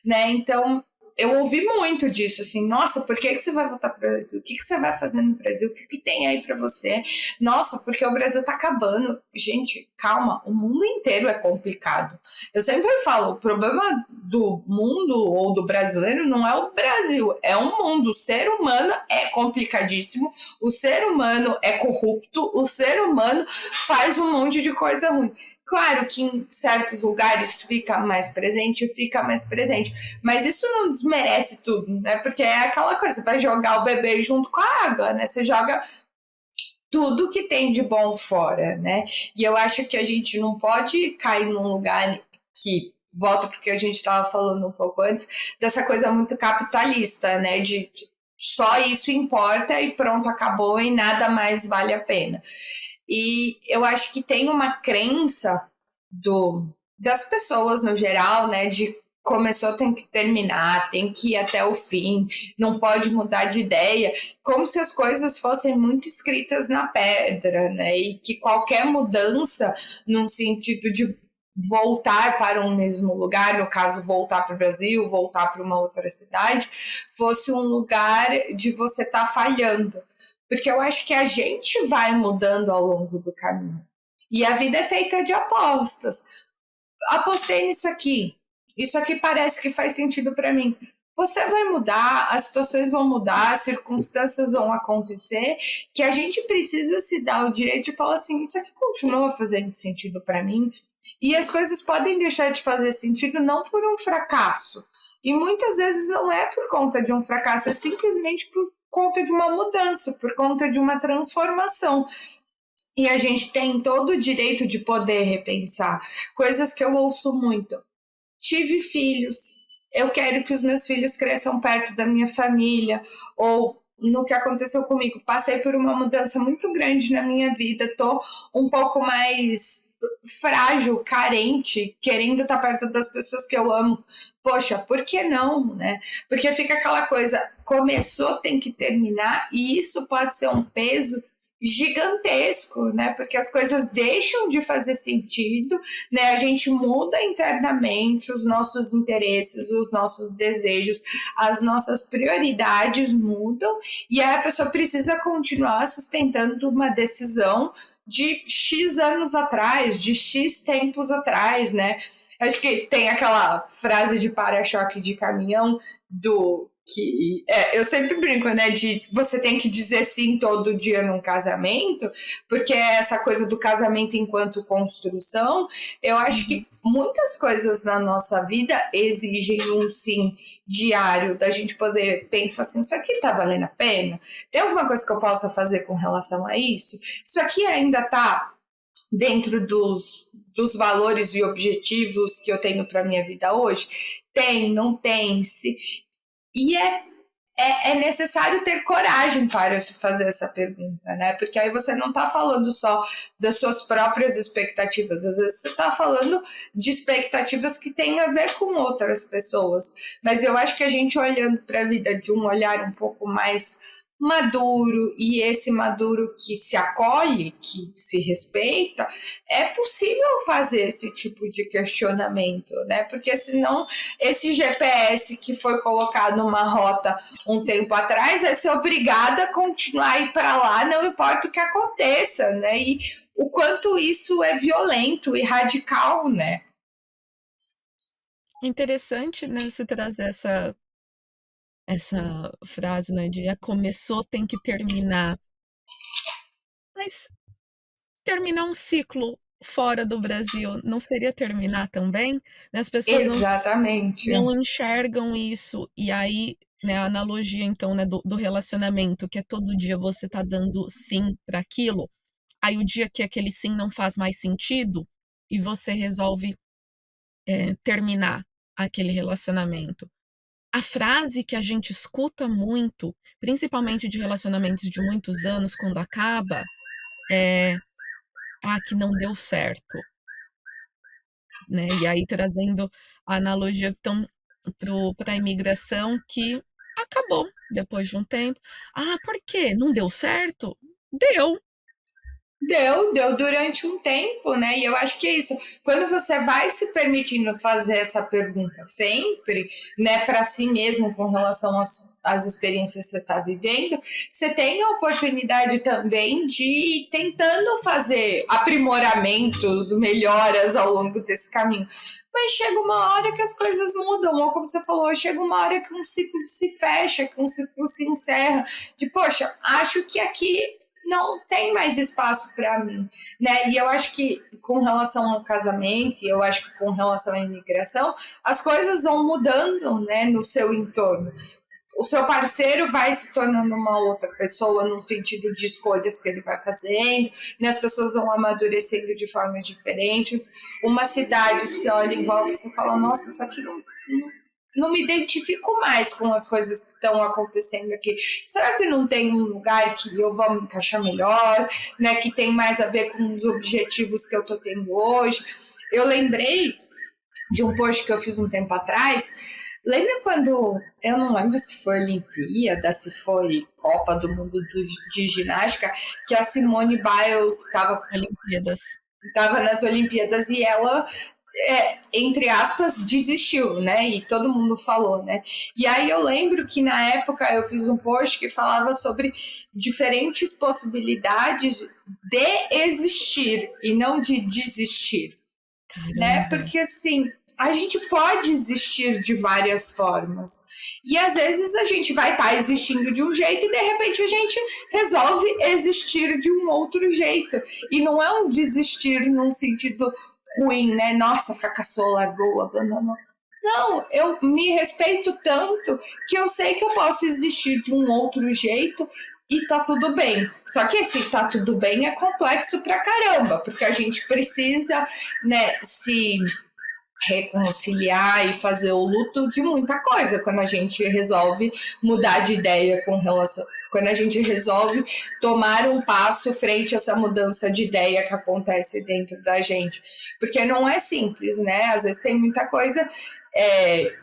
né? Então, eu ouvi muito disso, assim, nossa, por que você vai voltar para o Brasil? O que você vai fazer no Brasil? O que tem aí para você? Nossa, porque o Brasil tá acabando. Gente, calma, o mundo inteiro é complicado. Eu sempre falo, o problema do mundo ou do brasileiro não é o Brasil, é o mundo. O ser humano é complicadíssimo, o ser humano é corrupto, o ser humano faz um monte de coisa ruim. Claro que em certos lugares fica mais presente, mas isso não desmerece tudo, né? Porque é aquela coisa, você vai jogar o bebê junto com a água, né? Você joga tudo que tem de bom fora, né? E eu acho que a gente não pode cair num lugar que volta porque a gente estava falando um pouco antes, dessa coisa muito capitalista, né? De só isso importa e pronto, acabou e nada mais vale a pena. E eu acho que tem uma crença das pessoas no geral, né, de começou, tem que terminar, tem que ir até o fim, não pode mudar de ideia, como se as coisas fossem muito escritas na pedra, né, e que qualquer mudança num sentido de voltar para um mesmo lugar, no caso voltar para o Brasil, voltar para uma outra cidade, fosse um lugar de você estar falhando. Porque eu acho que a gente vai mudando ao longo do caminho. E a vida é feita de apostas. Apostei nisso aqui. Isso aqui parece que faz sentido para mim. Você vai mudar, as situações vão mudar, as circunstâncias vão acontecer, que a gente precisa se dar o direito de falar assim, isso aqui continua fazendo sentido para mim. E as coisas podem deixar de fazer sentido não por um fracasso. E muitas vezes não é por conta de um fracasso, é simplesmente por conta de uma mudança, por conta de uma transformação. E a gente tem todo o direito de poder repensar. Coisas que eu ouço muito. Tive filhos, eu quero que os meus filhos cresçam perto da minha família. Ou no que aconteceu comigo, passei por uma mudança muito grande na minha vida, tô um pouco mais frágil, carente, querendo estar perto das pessoas que eu amo. Poxa, por que não, né? Porque fica aquela coisa, começou, tem que terminar, e isso pode ser um peso gigantesco, né? Porque as coisas deixam de fazer sentido, né? A gente muda internamente os nossos interesses, os nossos desejos, as nossas prioridades mudam, e aí a pessoa precisa continuar sustentando uma decisão de X anos atrás, de X tempos atrás, né? Acho que tem aquela frase de para-choque de caminhão do que eu sempre brinco, né? De você tem que dizer sim todo dia num casamento, porque essa coisa do casamento enquanto construção, eu acho que muitas coisas na nossa vida exigem um sim diário, da gente poder pensar assim, isso aqui tá valendo a pena? Tem alguma coisa que eu possa fazer com relação a isso? Isso aqui ainda tá dentro dos valores e objetivos que eu tenho para minha vida hoje? Tem, não tem, se... E é necessário ter coragem para fazer essa pergunta, né? Porque aí você não está falando só das suas próprias expectativas, às vezes você está falando de expectativas que têm a ver com outras pessoas. Mas eu acho que a gente olhando para a vida de um olhar um pouco mais maduro, e esse maduro que se acolhe, que se respeita, é possível fazer esse tipo de questionamento, né? Porque senão esse GPS que foi colocado numa rota um tempo atrás vai ser obrigada a continuar a ir para lá, não importa o que aconteça, né? E o quanto isso é violento e radical, né? Interessante, né, você trazer essa frase, né, de começou, tem que terminar. Mas terminar um ciclo fora do Brasil não seria terminar também? As pessoas Exatamente. não enxergam isso, e aí, né, a analogia então, né, do relacionamento, que é todo dia você tá dando sim para aquilo, aí o dia que aquele sim não faz mais sentido, e você resolve terminar aquele relacionamento. A frase que a gente escuta muito, principalmente de relacionamentos de muitos anos, quando acaba, é: que não deu certo, né? E aí trazendo a analogia então para a imigração que acabou depois de um tempo. Por quê? Não deu certo? Deu. Deu durante um tempo, né? E eu acho que é isso. Quando você vai se permitindo fazer essa pergunta sempre, né, para si mesmo com relação às experiências que você está vivendo, você tem a oportunidade também de ir tentando fazer aprimoramentos, melhoras ao longo desse caminho. Mas chega uma hora que as coisas mudam, ou como você falou, chega uma hora que um ciclo se fecha, que um ciclo se encerra, de poxa, acho que aqui não tem mais espaço para mim, né? E eu acho que com relação ao casamento, e eu acho que com relação à imigração, as coisas vão mudando, né, no seu entorno. O seu parceiro vai se tornando uma outra pessoa no sentido de escolhas que ele vai fazendo, né? As pessoas vão amadurecendo de formas diferentes. Uma cidade, você olha em volta e você fala, nossa, isso aqui não me identifico mais com as coisas que estão acontecendo aqui. Será que não tem um lugar que eu vou me encaixar melhor, né? Que tem mais a ver com os objetivos que eu estou tendo hoje? Eu lembrei de um post que eu fiz um tempo atrás. Lembra quando, eu não lembro se foi Olimpíada, se foi Copa do Mundo de Ginástica, que a Simone Biles estava nas Olimpíadas e ela entre aspas, desistiu, né? E todo mundo falou, né? E aí eu lembro que na época eu fiz um post que falava sobre diferentes possibilidades de existir e não de desistir, né? Porque assim, a gente pode existir de várias formas. E às vezes a gente vai estar existindo de um jeito e de repente a gente resolve existir de um outro jeito. E não é um desistir num sentido ruim, né? Nossa, fracassou, largou, abandonou. Não, eu me respeito tanto que eu sei que eu posso existir de um outro jeito e tá tudo bem. Só que esse tá tudo bem é complexo pra caramba, porque a gente precisa, né, se reconciliar e fazer o luto de muita coisa quando a gente resolve mudar de ideia com relação, quando a gente resolve tomar um passo frente a essa mudança de ideia que acontece dentro da gente, porque não é simples, né? Às vezes tem muita coisa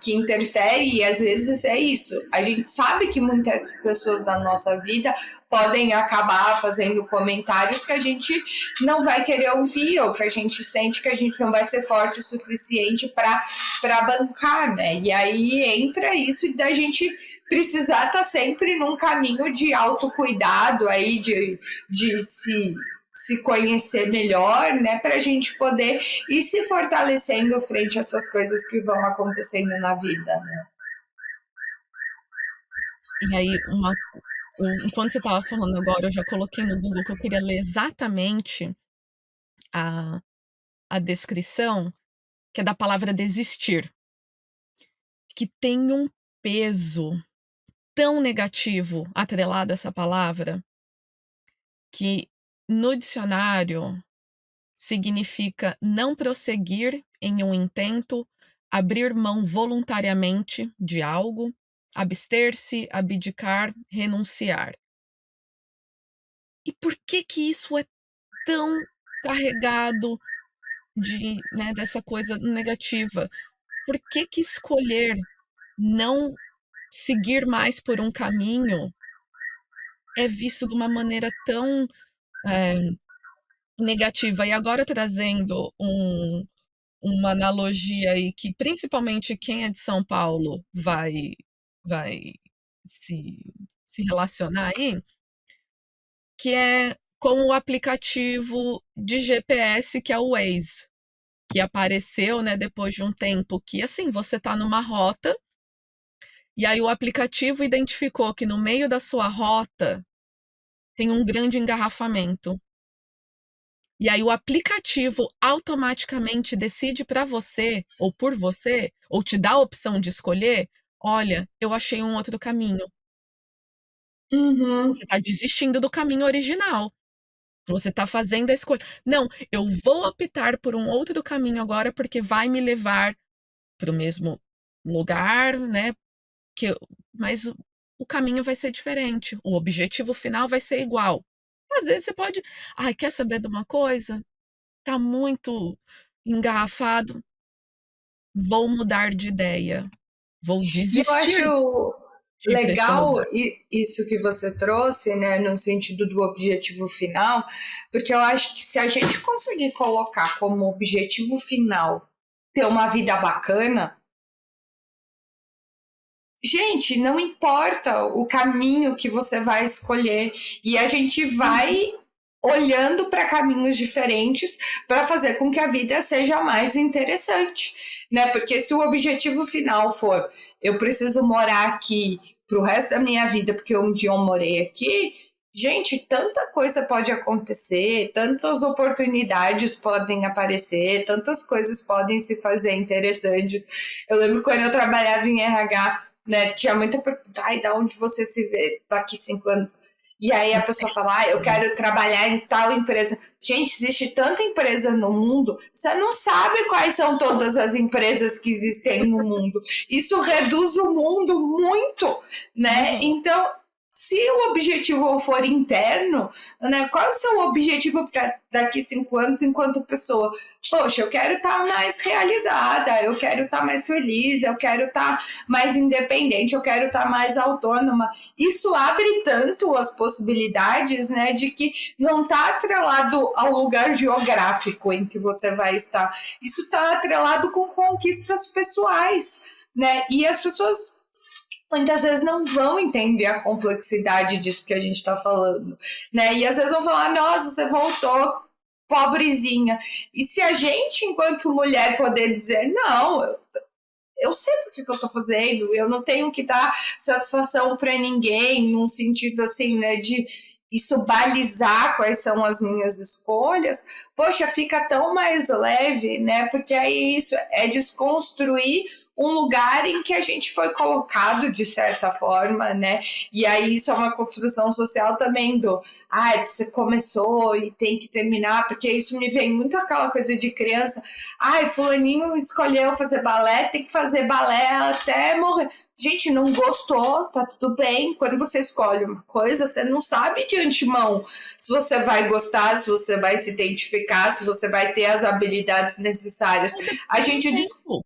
que interfere e às vezes é isso. A gente sabe que muitas pessoas da nossa vida podem acabar fazendo comentários que a gente não vai querer ouvir ou que a gente sente que a gente não vai ser forte o suficiente para bancar, né? E aí entra isso da gente precisar estar sempre num caminho de autocuidado aí, de se conhecer melhor, né, para a gente poder ir se fortalecendo frente a essas coisas que vão acontecendo na vida, né? E aí, enquanto você estava falando agora, eu já coloquei no Google que eu queria ler exatamente a descrição, que é da palavra desistir, que tem um peso tão negativo atrelado a essa palavra, que no dicionário significa não prosseguir em um intento, abrir mão voluntariamente de algo, abster-se, abdicar, renunciar. E por que isso é tão carregado dessa coisa negativa? Por que escolher não seguir mais por um caminho é visto de uma maneira tão negativa? E agora trazendo uma analogia aí que principalmente quem é de São Paulo vai se relacionar aí, que é com o aplicativo de GPS que é o Waze, que apareceu, né, depois de um tempo que, assim, você tá numa rota, e aí o aplicativo identificou que no meio da sua rota tem um grande engarrafamento. E aí o aplicativo automaticamente decide para você, ou por você, ou te dá a opção de escolher, olha, eu achei um outro caminho. Uhum. Você está desistindo do caminho original. Você está fazendo a escolha. Não, eu vou optar por um outro caminho agora porque vai me levar para o mesmo lugar, né? Mas o caminho vai ser diferente. O objetivo final vai ser igual. Às vezes você pode, ai, quer saber de uma coisa? Tá muito engarrafado, vou mudar de ideia, vou E eu desistir acho de ir para esse legal lugar. isso que você trouxe, né, no sentido do objetivo final, porque eu acho que se a gente conseguir colocar como objetivo final ter uma vida bacana, gente, não importa o caminho que você vai escolher, e a gente Uhum. vai olhando para caminhos diferentes para fazer com que a vida seja mais interessante, né? Porque se o objetivo final for eu preciso morar aqui pro resto da minha vida, porque um dia eu morei aqui, gente, tanta coisa pode acontecer, tantas oportunidades podem aparecer, tantas coisas podem se fazer interessantes. Eu lembro quando eu trabalhava em RH, né, tinha muita pergunta, ai, da onde você se vê daqui 5 anos? E aí a pessoa fala, ah, eu quero trabalhar em tal empresa. Gente, existe tanta empresa no mundo, você não sabe quais são todas as empresas que existem no mundo. Isso reduz o mundo muito, né? Uhum. Então, se o objetivo for interno, né, qual é o seu objetivo para daqui 5 anos enquanto pessoa? Poxa, eu quero estar mais realizada, eu quero estar mais feliz, eu quero estar mais independente, eu quero estar mais autônoma. Isso abre tanto as possibilidades, né, de que não está atrelado ao lugar geográfico em que você vai estar. Isso está atrelado com conquistas pessoais, né? E as pessoas muitas vezes não vão entender a complexidade disso que a gente está falando, né? E às vezes vão falar, nossa, você voltou pobrezinha. E se a gente, enquanto mulher, poder dizer, não, eu sei por que eu estou fazendo, eu não tenho que dar satisfação para ninguém, num sentido assim, né, de isso balizar quais são as minhas escolhas, poxa, fica tão mais leve, né? Porque aí isso é desconstruir um lugar em que a gente foi colocado de certa forma, né? E aí isso é uma construção social também do, você começou e tem que terminar, porque isso me vem muito aquela coisa de criança, fulaninho escolheu fazer balé, tem que fazer balé até morrer. Gente, não gostou, tá tudo bem. Quando você escolhe uma coisa, você não sabe de antemão se você vai gostar, se você vai se identificar, se você vai ter as habilidades necessárias. Ou A depende do gente tempo.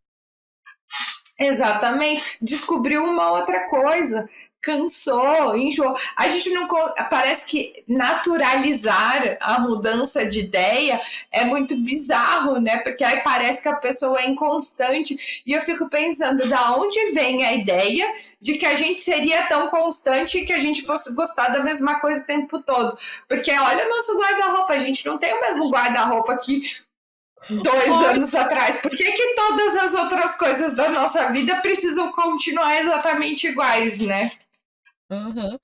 exatamente descobriu uma outra coisa, cansou, enjoou. A gente não parece que naturalizar a mudança de ideia é muito bizarro, né? Porque aí parece que a pessoa é inconstante e eu fico pensando da onde vem a ideia de que a gente seria tão constante e que a gente fosse gostar da mesma coisa o tempo todo. Porque olha o nosso guarda-roupa, a gente não tem o mesmo guarda-roupa que 2 anos atrás. Por que que todas as outras coisas da nossa vida precisam continuar exatamente iguais, né? Uhum.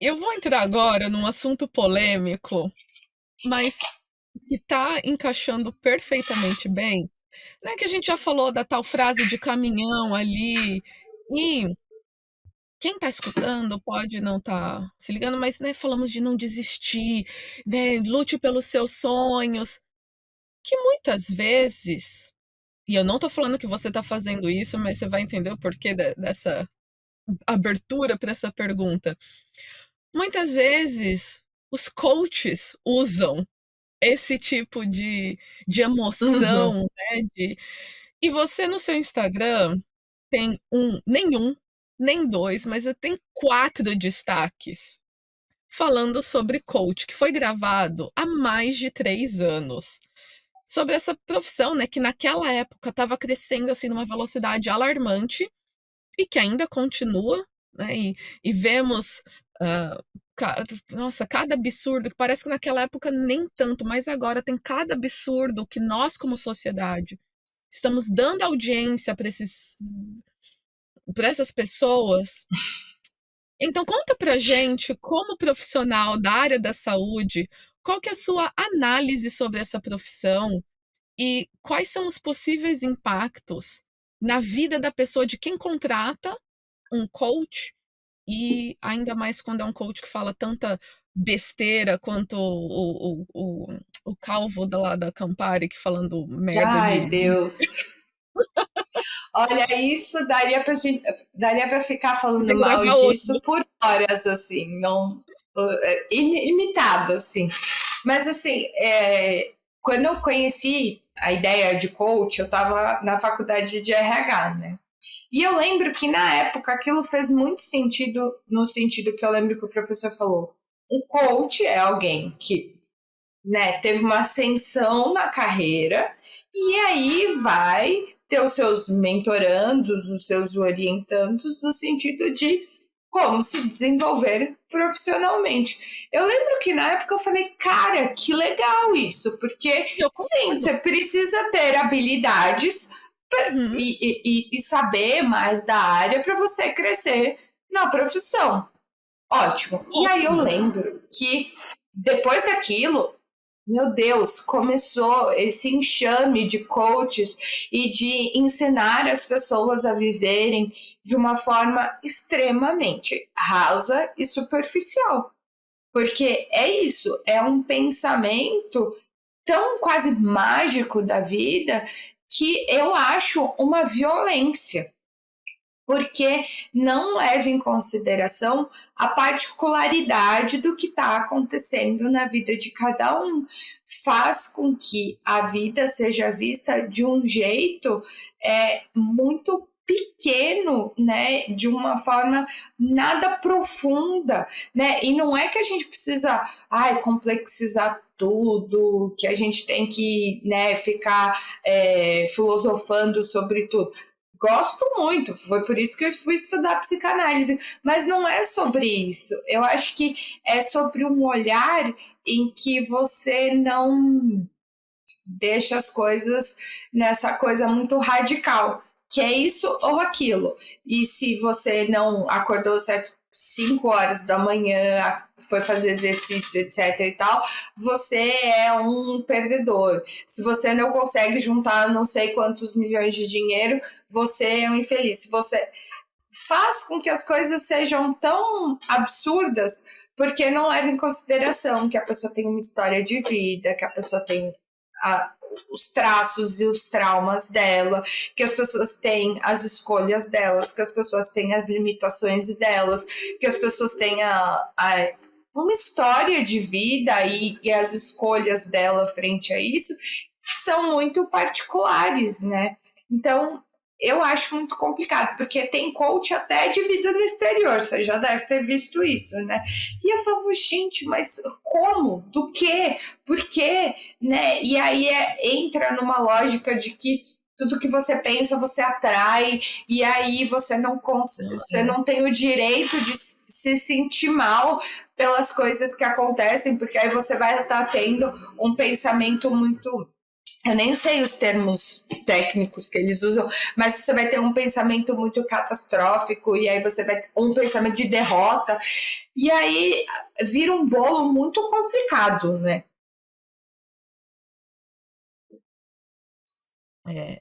Eu vou entrar agora num assunto polêmico, mas que tá encaixando perfeitamente bem, né? Que a gente já falou da tal frase de caminhão ali, e quem tá escutando pode não tá se ligando, mas, né, falamos de não desistir, né? Lute pelos seus sonhos, que muitas vezes, e eu não tô falando que você tá fazendo isso, mas você vai entender o porquê dessa abertura para essa pergunta. Muitas vezes os coaches usam esse tipo de Uhum. emoção, né, e você no seu Instagram tem nenhum, nem 2, mas tem 4 destaques falando sobre coach, que foi gravado há mais de 3 anos. Sobre essa profissão, né, que naquela época estava crescendo, assim, numa velocidade alarmante e que ainda continua, né, e vemos, hã, nossa, cada absurdo que parece que naquela época nem tanto, mas agora tem cada absurdo que nós como sociedade estamos dando audiência para essas pessoas. Então conta pra gente, como profissional da área da saúde, qual que é a sua análise sobre essa profissão e quais são os possíveis impactos na vida da pessoa de quem contrata um coach, e ainda mais quando é um coach que fala tanta besteira quanto o calvo da lá da Campari que falando merda Ai, de Deus. Olha, isso daria pra ficar falando tem que mal gravar disso outro. por horas, assim, não. ilimitado, assim. Mas, assim, quando eu conheci a ideia de coach, eu estava na faculdade de RH, né? E eu lembro que na época aquilo fez muito sentido, no sentido que eu lembro que o professor falou. Um coach é alguém que, né, teve uma ascensão na carreira e aí vai ter os seus mentorandos, os seus orientandos, no sentido de como se desenvolver profissionalmente. Eu lembro que na época eu falei, cara, que legal isso, porque Eu sim, concordo. você precisa ter habilidades Uhum. e saber mais da área para você crescer na profissão. Ótimo. E aí eu Ótimo. lembro que depois daquilo, meu Deus, começou esse enxame de coaches e de ensinar as pessoas a viverem de uma forma extremamente rasa e superficial. Porque é isso, é um pensamento tão quase mágico da vida que eu acho uma violência, porque não leva em consideração a particularidade do que está acontecendo na vida de cada um. Faz com que a vida seja vista de um jeito muito pequeno, né, de uma forma nada profunda, né? E não é que a gente precisa, complexizar tudo, que a gente tem que, né, ficar filosofando sobre tudo. Gosto muito, foi por isso que eu fui estudar psicanálise, mas não é sobre isso. Eu acho que é sobre um olhar em que você não deixa as coisas nessa coisa muito radical, que é isso ou aquilo. E se você não acordou 5 horas da manhã, foi fazer exercício, etc e tal, você é um perdedor. Se você não consegue juntar não sei quantos milhões de dinheiro, você é um infeliz. Se você faz com que as coisas sejam tão absurdas porque não leva em consideração que a pessoa tem uma história de vida, que a pessoa tem a, os traços e os traumas dela, que as pessoas têm as escolhas delas, que as pessoas têm as limitações delas, que as pessoas têm uma história de vida e as escolhas dela frente a isso são muito particulares, né? Então, eu acho muito complicado, porque tem coach até de vida no exterior, você já deve ter visto isso, né? E eu falo, gente, mas como? Do quê? Por quê? Né? E aí entra numa lógica de que tudo que você pensa, você atrai, e aí você não tem o direito de se sentir mal pelas coisas que acontecem, porque aí você vai estar tendo um pensamento muito, eu nem sei os termos técnicos que eles usam, mas você vai ter um pensamento muito catastrófico, e aí você vai ter um pensamento de derrota, e aí vira um bolo muito complicado, né?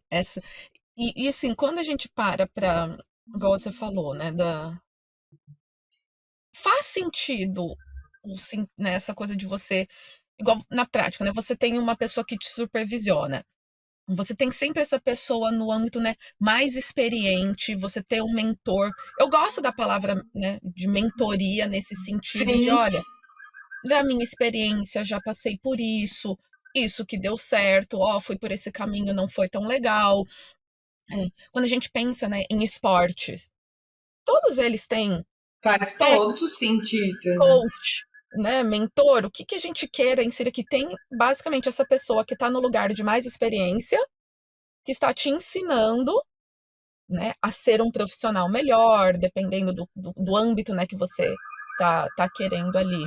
Essa. E assim, quando a gente para, igual você falou, né, faz sentido né, essa coisa de você, igual na prática, né, você tem uma pessoa que te supervisiona. Você tem sempre essa pessoa no âmbito, né, mais experiente, você ter um mentor. Eu gosto da palavra, né, de mentoria nesse sentido de, Sim, olha, da minha experiência, já passei por isso que deu certo, ó, fui por esse caminho, não foi tão legal. Quando a gente pensa, né, em esportes, todos eles têm faz técnico, todo sentido, né? coach, né, mentor, o que que a gente queira inserir que tem basicamente essa pessoa que está no lugar de mais experiência, que está te ensinando, né, a ser um profissional melhor, dependendo do âmbito, né, que você tá querendo ali.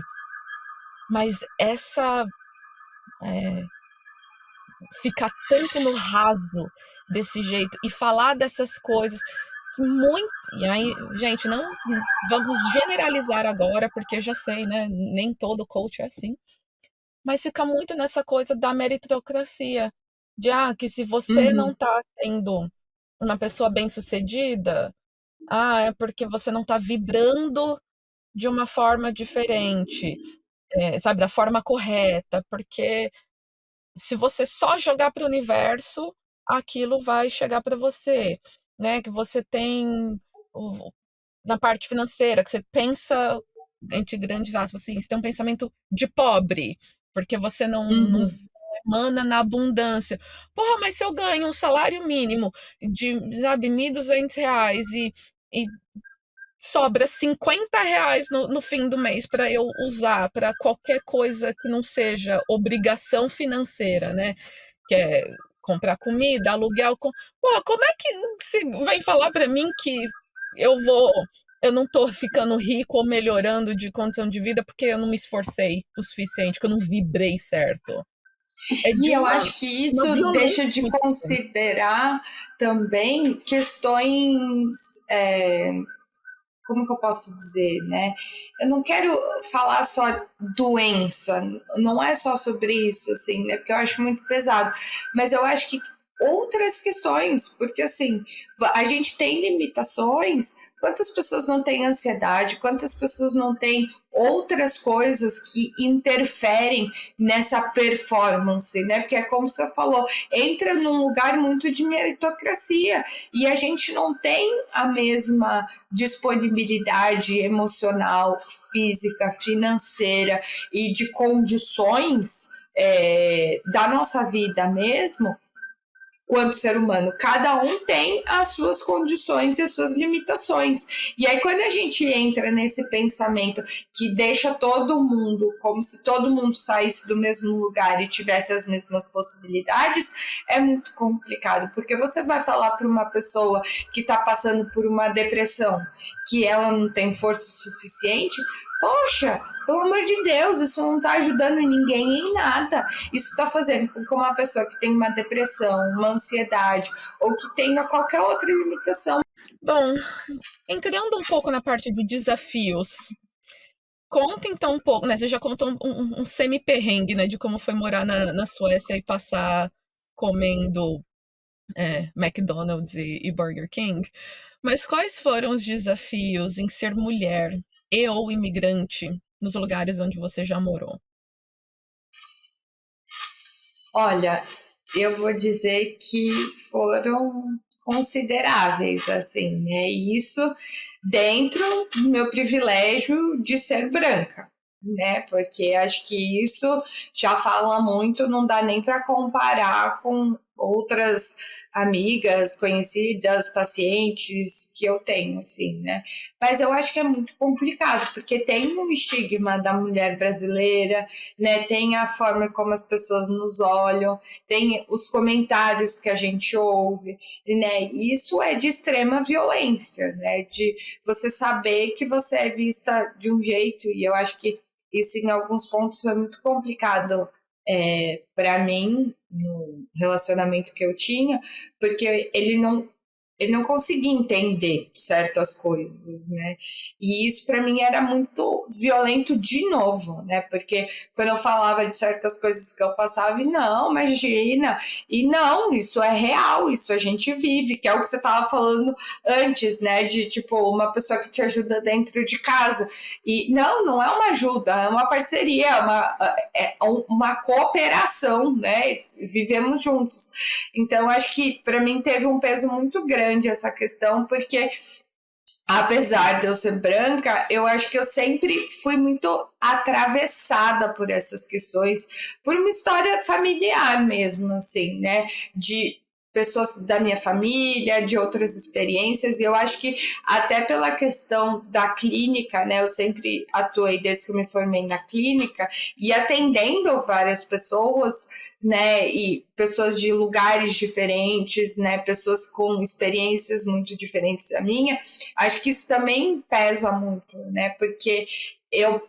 Mas essa ficar tanto no raso desse jeito e falar dessas coisas que muito. E aí, gente, não vamos generalizar agora, porque eu já sei, né? Nem todo coach é assim. Mas fica muito nessa coisa da meritocracia. De que se você não Uhum. tá sendo uma pessoa bem-sucedida, é porque você não tá vibrando de uma forma diferente, sabe, da forma correta, porque se você só jogar para o universo, aquilo vai chegar para você, né? Que você tem na parte financeira, que você pensa entre grandes aspas, assim, você tem um pensamento de pobre, porque você não Uhum. emana na abundância. Porra, mas se eu ganho um salário mínimo de, sabe, R$ 1.200 e sobra R$ 50 no fim do mês para eu usar para qualquer coisa que não seja obrigação financeira, né? Que é comprar comida, aluguel. Pô, como é que você vai falar para mim que eu vou. Eu não tô ficando rico ou melhorando de condição de vida porque eu não me esforcei o suficiente, que eu não vibrei certo. É E de eu uma, acho que uma isso deixa violência de muito grande. considerar também questões. é, Como que eu posso dizer, né? Eu não quero falar só doença, não é só sobre isso, assim, né? Porque eu acho muito pesado. Mas eu acho que outras questões, porque assim, a gente tem limitações. Quantas pessoas não têm ansiedade? Quantas pessoas não têm outras coisas que interferem nessa performance, né? Porque é como você falou, entra num lugar muito de meritocracia e a gente não tem a mesma disponibilidade emocional, física, financeira e de condições da nossa vida mesmo, quanto ser humano. Cada um tem as suas condições e as suas limitações. E aí, quando a gente entra nesse pensamento que deixa todo mundo como se todo mundo saísse do mesmo lugar e tivesse as mesmas possibilidades, é muito complicado, porque você vai falar para uma pessoa que está passando por uma depressão que ela não tem força suficiente. Poxa, pelo amor de Deus, isso não está ajudando ninguém em nada. Isso está fazendo com que uma pessoa que tem uma depressão, uma ansiedade ou que tenha qualquer outra limitação. Bom, entrando um pouco na parte de desafios, conta então um pouco, né? Você já contou um semi-perrengue, né? De como foi morar na Suécia e passar comendo McDonald's e Burger King. Mas quais foram os desafios em ser mulher e ou imigrante nos lugares onde você já morou? Olha, eu vou dizer que foram consideráveis, assim, né? E isso dentro do meu privilégio de ser branca, né? Porque acho que isso já fala muito, não dá nem para comparar com outras amigas, conhecidas, pacientes que eu tenho, assim, né? Mas eu acho que é muito complicado, porque tem o estigma da mulher brasileira, né? Tem a forma como as pessoas nos olham, tem os comentários que a gente ouve, né? Isso é de extrema violência, né? De você saber que você é vista de um jeito, e eu acho que isso em alguns pontos foi muito complicado para mim no relacionamento que eu tinha, porque ele não conseguia entender certas coisas, né? E isso para mim era muito violento de novo, né? Porque quando eu falava de certas coisas que eu passava, e não, imagina, e não, isso é real, isso a gente vive, que é o que você estava falando antes, né? De tipo, uma pessoa que te ajuda dentro de casa. E não é uma ajuda, é uma parceria, uma cooperação, né? Vivemos juntos. Então, acho que para mim teve um peso muito grande essa questão, porque apesar de eu ser branca, eu acho que eu sempre fui muito atravessada por essas questões, por uma história familiar mesmo, assim, né? De pessoas da minha família, de outras experiências, e eu acho que até pela questão da clínica, né? Eu sempre atuei desde que eu me formei na clínica e atendendo várias pessoas, né? E pessoas de lugares diferentes, né? Pessoas com experiências muito diferentes da minha. Acho que isso também pesa muito, né? Porque eu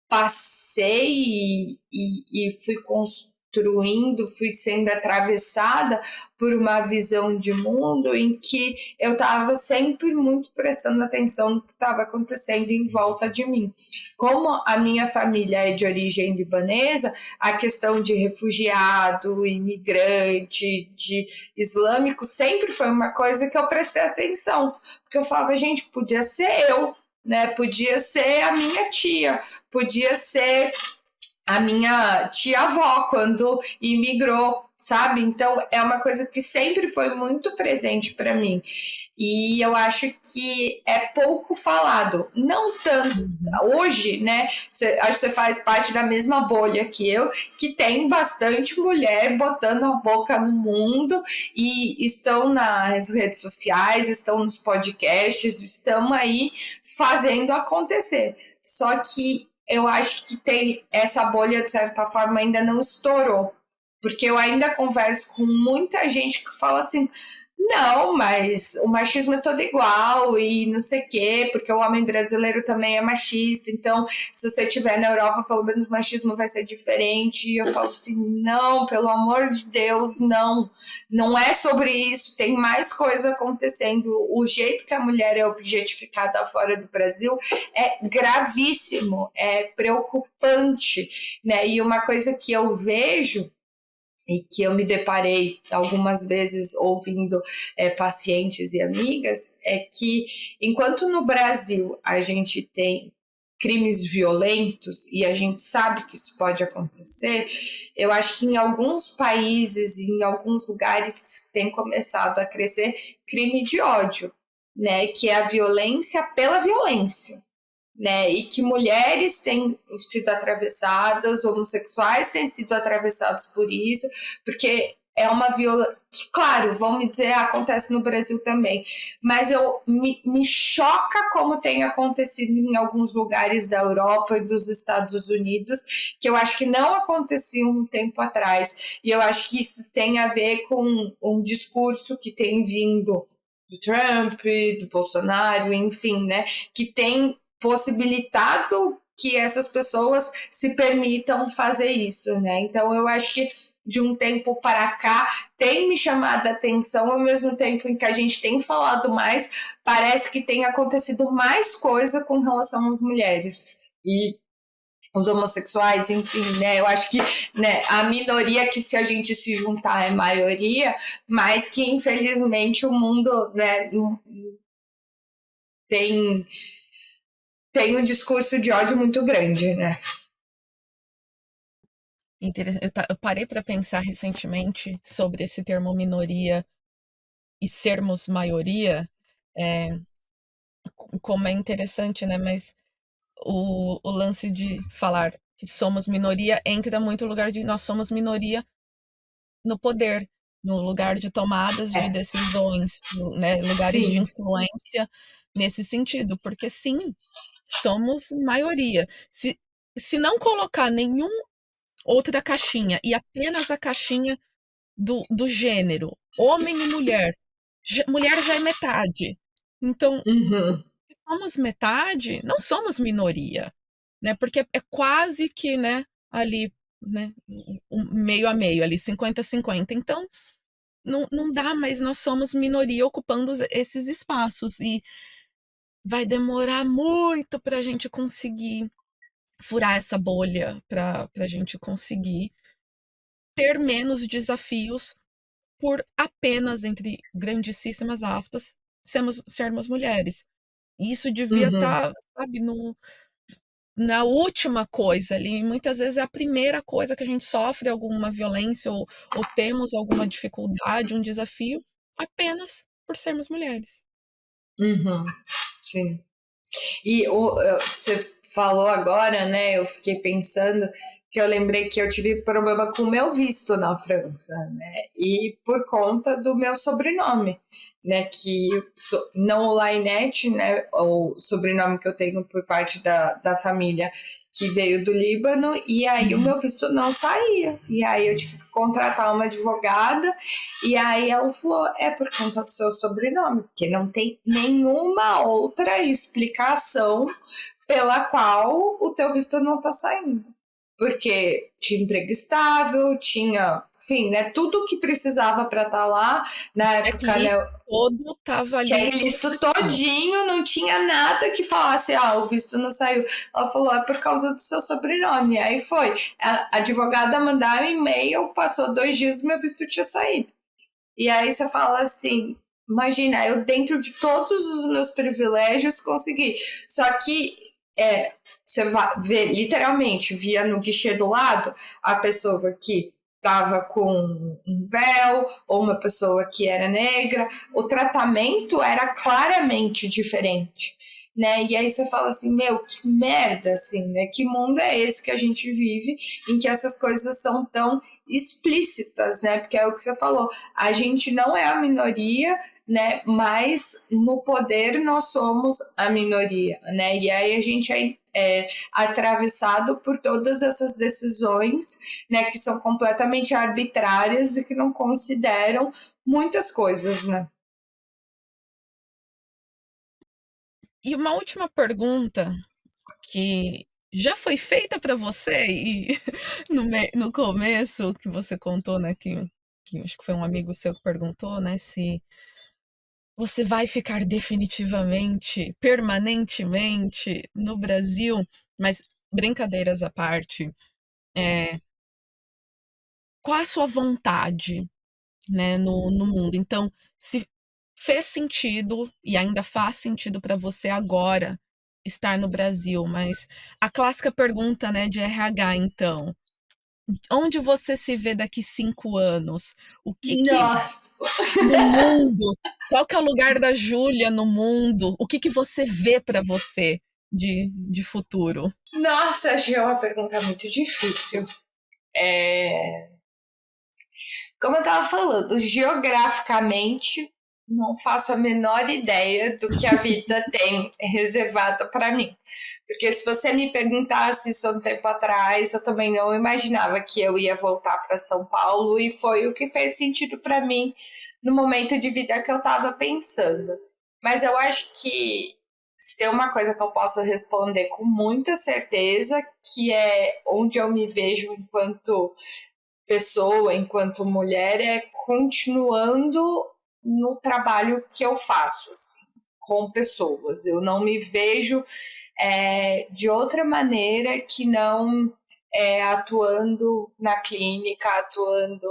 passei e fui construindo, fui sendo atravessada por uma visão de mundo em que eu estava sempre muito prestando atenção no que estava acontecendo em volta de mim. Como a minha família é de origem libanesa, a questão de refugiado, imigrante, de islâmico, sempre foi uma coisa que eu prestei atenção, porque eu falava, gente, podia ser eu, né? Podia ser a minha tia, podia ser a minha tia-avó quando imigrou, sabe? Então é uma coisa que sempre foi muito presente para mim. E eu acho que é pouco falado. Não tanto. Uhum. Hoje, né? Acho que você faz parte da mesma bolha que eu, que tem bastante mulher botando a boca no mundo e estão nas redes sociais, estão nos podcasts, estão aí fazendo acontecer. Só que eu acho que tem essa bolha, de certa forma, ainda não estourou. Porque eu ainda converso com muita gente que fala assim: não, mas o machismo é todo igual e não sei o quê, porque o homem brasileiro também é machista, então se você estiver na Europa, pelo menos o machismo vai ser diferente. E eu falo assim: não, pelo amor de Deus, não. Não é sobre isso, tem mais coisa acontecendo. O jeito que a mulher é objetificada fora do Brasil é gravíssimo, é preocupante, né? E uma coisa que eu vejo e que eu me deparei algumas vezes ouvindo pacientes e amigas, é que enquanto no Brasil a gente tem crimes violentos e a gente sabe que isso pode acontecer, eu acho que em alguns países, em alguns lugares tem começado a crescer crime de ódio, né, que é a violência pela violência, né? E que mulheres têm sido atravessadas, homossexuais têm sido atravessados por isso, porque é uma violência. Claro, vão me dizer, acontece no Brasil também, mas me choca como tem acontecido em alguns lugares da Europa e dos Estados Unidos, que eu acho que não acontecia um tempo atrás. E eu acho que isso tem a ver com um discurso que tem vindo do Trump, do Bolsonaro, enfim, né? Que tem possibilitado que essas pessoas se permitam fazer isso, né? Então eu acho que de um tempo para cá tem me chamado a atenção, ao mesmo tempo em que a gente tem falado mais, parece que tem acontecido mais coisa com relação às mulheres e os homossexuais, enfim, né? Eu acho que, né, a minoria que se a gente se juntar é maioria, mas que infelizmente o mundo, né, tem um discurso de ódio muito grande, né? Eu parei para pensar recentemente sobre esse termo minoria e sermos maioria, é, como é interessante, né? Mas o lance de falar que somos minoria entra muito no lugar de nós somos minoria no poder, no lugar de tomadas de É, decisões, né? Lugares de sim. influência nesse sentido, porque sim, somos maioria. Se não colocar nenhum outra caixinha e apenas a caixinha do gênero, homem e mulher, mulher já é metade. Então, Uhum. se somos metade, não somos minoria, né? Porque é quase que, né, ali, né, meio a meio, ali, 50-50. Então, não dá, mas nós somos minoria ocupando esses espaços e vai demorar muito para a gente conseguir furar essa bolha, para a gente conseguir ter menos desafios por apenas, entre grandíssimas aspas, sermos mulheres. Isso devia Uhum. estar, sabe, na última coisa ali. Muitas vezes é a primeira coisa que a gente sofre alguma violência ou temos alguma dificuldade, um desafio, apenas por sermos mulheres. Uhum. Sim. E você falou agora, né? Eu fiquei pensando que eu lembrei que eu tive problema com o meu visto na França, né? E por conta do meu sobrenome, né? Que não o Lainette, né? O sobrenome que eu tenho por parte da família que veio do Líbano, e aí o Uhum. meu visto não saía. E aí eu tive que contratar uma advogada, e aí ela falou: é por conta do seu sobrenome, porque não tem nenhuma outra explicação pela qual o teu visto não está saindo. Porque tinha emprego estável, tinha, enfim, né, tudo o que precisava para estar lá na época, né, Checklist todo tava ali, tudo checklist certinho. todinho, não tinha nada que falasse, o visto não saiu. Ela falou, é por causa do seu sobrenome. Aí foi. A advogada mandar um e-mail, passou 2 dias, meu visto tinha saído. E aí você fala assim, imagina, eu dentro de todos os meus privilégios consegui. Só que Você vê, literalmente, via no guichê do lado a pessoa que estava com um véu ou uma pessoa que era negra, o tratamento era claramente diferente, né? E aí você fala assim, meu, que merda, assim, né? Que mundo é esse que a gente vive em que essas coisas são tão explícitas, né? Porque é o que você falou, a gente não é a minoria, né? Mas no poder nós somos a minoria, né? E aí a gente é atravessado por todas essas decisões, né? Que são completamente arbitrárias e que não consideram muitas coisas, né? E uma última pergunta que já foi feita para você e no começo que você contou, né, que acho que foi um amigo seu que perguntou, né, se você vai ficar definitivamente, permanentemente no Brasil, mas brincadeiras à parte, qual a sua vontade, né, no mundo? Então, se fez sentido e ainda faz sentido para você agora estar no Brasil, mas a clássica pergunta, né, de RH, então, onde você se vê daqui 5 anos? O que que Nossa! no mundo, qual que é o lugar da Júlia no mundo? O que que você vê para você de futuro? Nossa, achei uma pergunta muito difícil. Como eu estava falando, geograficamente, não faço a menor ideia do que a vida tem reservado para mim. Porque se você me perguntasse isso há um tempo atrás, eu também não imaginava que eu ia voltar para São Paulo e foi o que fez sentido para mim no momento de vida que eu estava pensando. Mas eu acho que se tem uma coisa que eu posso responder com muita certeza, que é onde eu me vejo enquanto pessoa, enquanto mulher, é continuando no trabalho que eu faço, assim, com pessoas. Eu não me vejo de outra maneira que não atuando na clínica, atuando,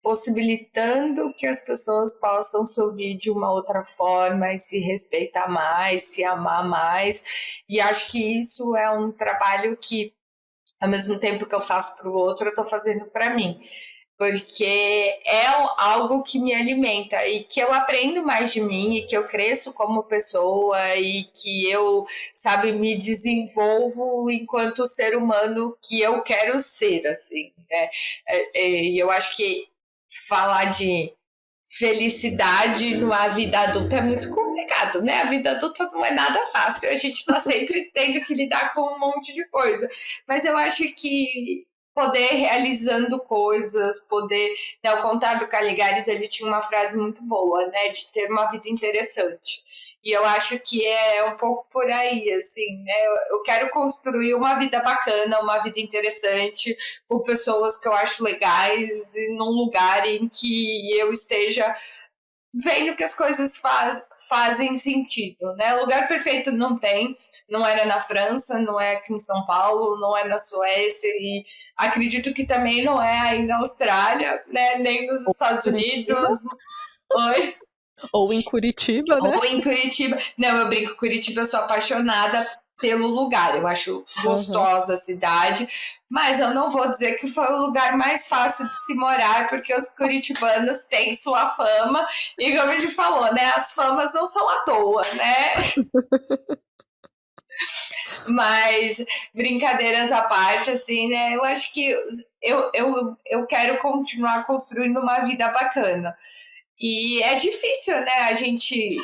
possibilitando que as pessoas possam se ouvir de uma outra forma e se respeitar mais, se amar mais. E acho que isso é um trabalho que, ao mesmo tempo que eu faço para o outro, eu estou fazendo para mim. Porque é algo que me alimenta e que eu aprendo mais de mim e que eu cresço como pessoa e que eu, sabe, me desenvolvo enquanto ser humano que eu quero ser, assim, né? E eu acho que falar de felicidade numa vida adulta é muito complicado, né? A vida adulta não é nada fácil, a gente tá sempre tendo que lidar com um monte de coisa. Mas eu acho que poder realizando coisas, poder, né, ao contrário do Caligares, ele tinha uma frase muito boa, né, de ter uma vida interessante. E eu acho que é um pouco por aí, assim, né? Eu quero construir uma vida bacana, uma vida interessante, com pessoas que eu acho legais e num lugar em que eu esteja vendo que as coisas fazem sentido, né? Lugar perfeito não tem, não era na França, não é aqui em São Paulo, não é na Suécia e acredito que também não é aí na Austrália, né? Nem nos Estados Curitiba? Unidos. Oi? Ou em Curitiba, né? Ou em Curitiba. Não, eu brinco, Curitiba, eu sou apaixonada pelo lugar. Eu acho Uhum. gostosa a cidade, mas eu não vou dizer que foi o lugar mais fácil de se morar, porque os curitibanos têm sua fama, e como a gente falou, né? As famas não são à toa, né? Mas brincadeiras à parte, assim, né? Eu acho que eu quero continuar construindo uma vida bacana. E é difícil, né, a gente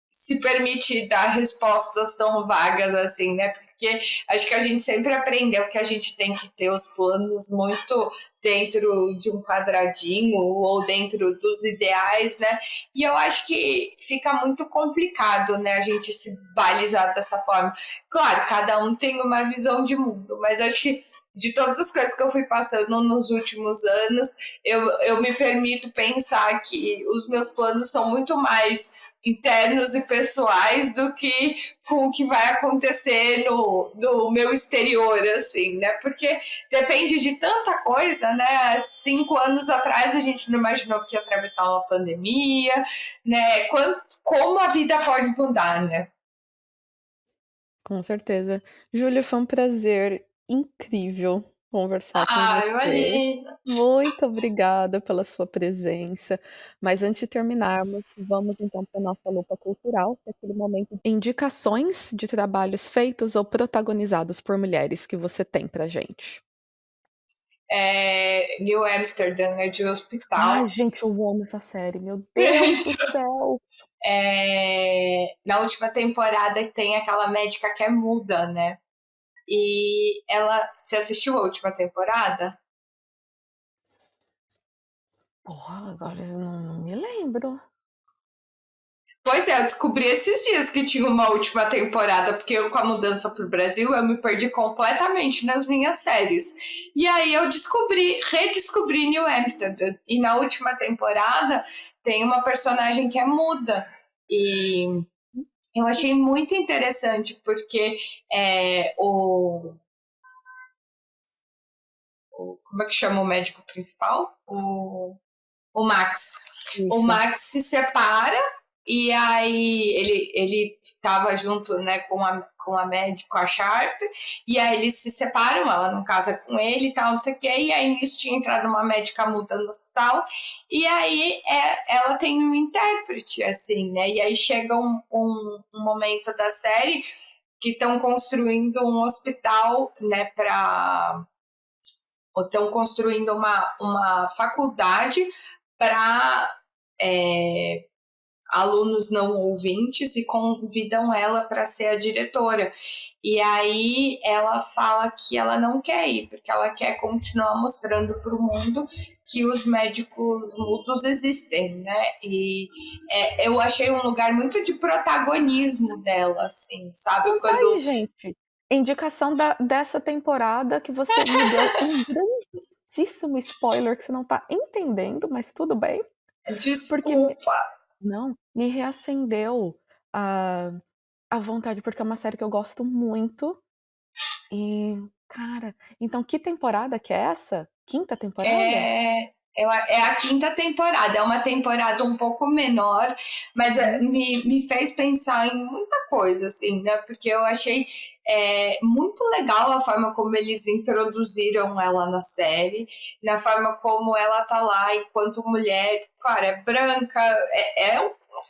se permite dar respostas tão vagas assim, né? Porque acho que a gente sempre aprendeu que a gente tem que ter os planos muito dentro de um quadradinho ou dentro dos ideais, né? E eu acho que fica muito complicado, né, a gente se balizar dessa forma. Claro, cada um tem uma visão de mundo, mas acho que de todas as coisas que eu fui passando nos últimos anos, eu me permito pensar que os meus planos são muito mais internos e pessoais do que com o que vai acontecer no meu exterior, assim, né? Porque depende de tanta coisa, né? 5 anos atrás a gente não imaginou que ia atravessar uma pandemia, né? Como a vida pode mudar, né? Com certeza. Júlia, foi um prazer incrível conversar com você. Imagina. Muito obrigada pela sua presença. Mas antes de terminarmos, vamos então para a nossa lupa cultural, que é aquele momento de indicações de trabalhos feitos ou protagonizados por mulheres que você tem pra gente. New Amsterdam é de hospital. Ai, gente, eu amo essa série, meu Deus do céu! Na última temporada tem aquela médica que é muda, né? E ela... Você assistiu a última temporada? Porra, agora eu não me lembro. Pois é, eu descobri esses dias que tinha uma última temporada, porque eu, com a mudança pro Brasil, eu me perdi completamente nas minhas séries. E aí eu redescobri New Amsterdam. E na última temporada tem uma personagem que é muda. E eu achei muito interessante, porque como é que chama o médico principal? O Max. Isso. O Max se separa e aí ele tava junto, né, com a médica, com a Sharp, e aí eles se separam, ela não casa com ele e tal, não sei o quê, e aí nisso tinha entrado uma médica muda no hospital, e aí ela tem um intérprete, assim, né, e aí chega um momento da série que estão construindo um hospital, né, estão construindo uma faculdade para alunos não ouvintes e convidam ela para ser a diretora. E aí ela fala que ela não quer ir, porque ela quer continuar mostrando para o mundo que os médicos mudos existem, né? E eu achei um lugar muito de protagonismo dela, assim, sabe? Então, quando... aí, gente, indicação dessa temporada que você me deu um grandíssimo spoiler que você não tá entendendo, mas tudo bem. Desculpa. Não, me reacendeu a vontade, porque é uma série que eu gosto muito. E, cara, então que temporada que é essa? Quinta temporada? É a quinta temporada, é uma temporada um pouco menor, mas me fez pensar em muita coisa, assim, né? Porque eu achei muito legal a forma como eles introduziram ela na série, na forma como ela tá lá enquanto mulher, claro, é branca,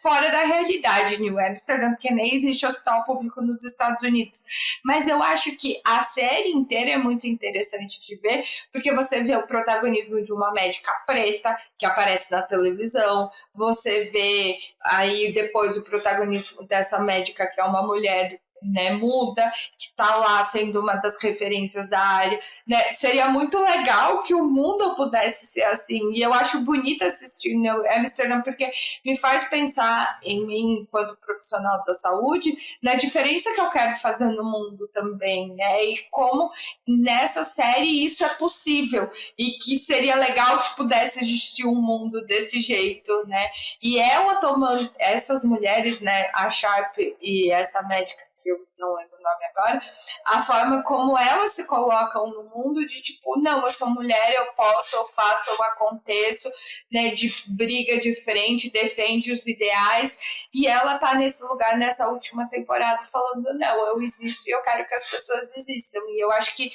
fora da realidade New Amsterdam, porque nem existe hospital público nos Estados Unidos. Mas eu acho que a série inteira é muito interessante de ver, porque você vê o protagonismo de uma médica preta que aparece na televisão, você vê aí depois o protagonismo dessa médica que é uma mulher, né, muda, que está lá sendo uma das referências da área, né? Seria muito legal que o mundo pudesse ser assim, e eu acho bonito assistir New Amsterdam, porque me faz pensar em mim, enquanto profissional da saúde, na diferença que eu quero fazer no mundo também, né? E como nessa série isso é possível, e que seria legal que pudesse existir um mundo desse jeito, né? E ela tomando, essas mulheres, né, a Sharp e essa médica, que eu não lembro o nome agora, a forma como elas se colocam no mundo de tipo, não, eu sou mulher, eu posso, eu faço, eu aconteço, né, de briga de frente, defende os ideais, e ela tá nesse lugar nessa última temporada falando, não, eu existo e eu quero que as pessoas existam, e eu acho que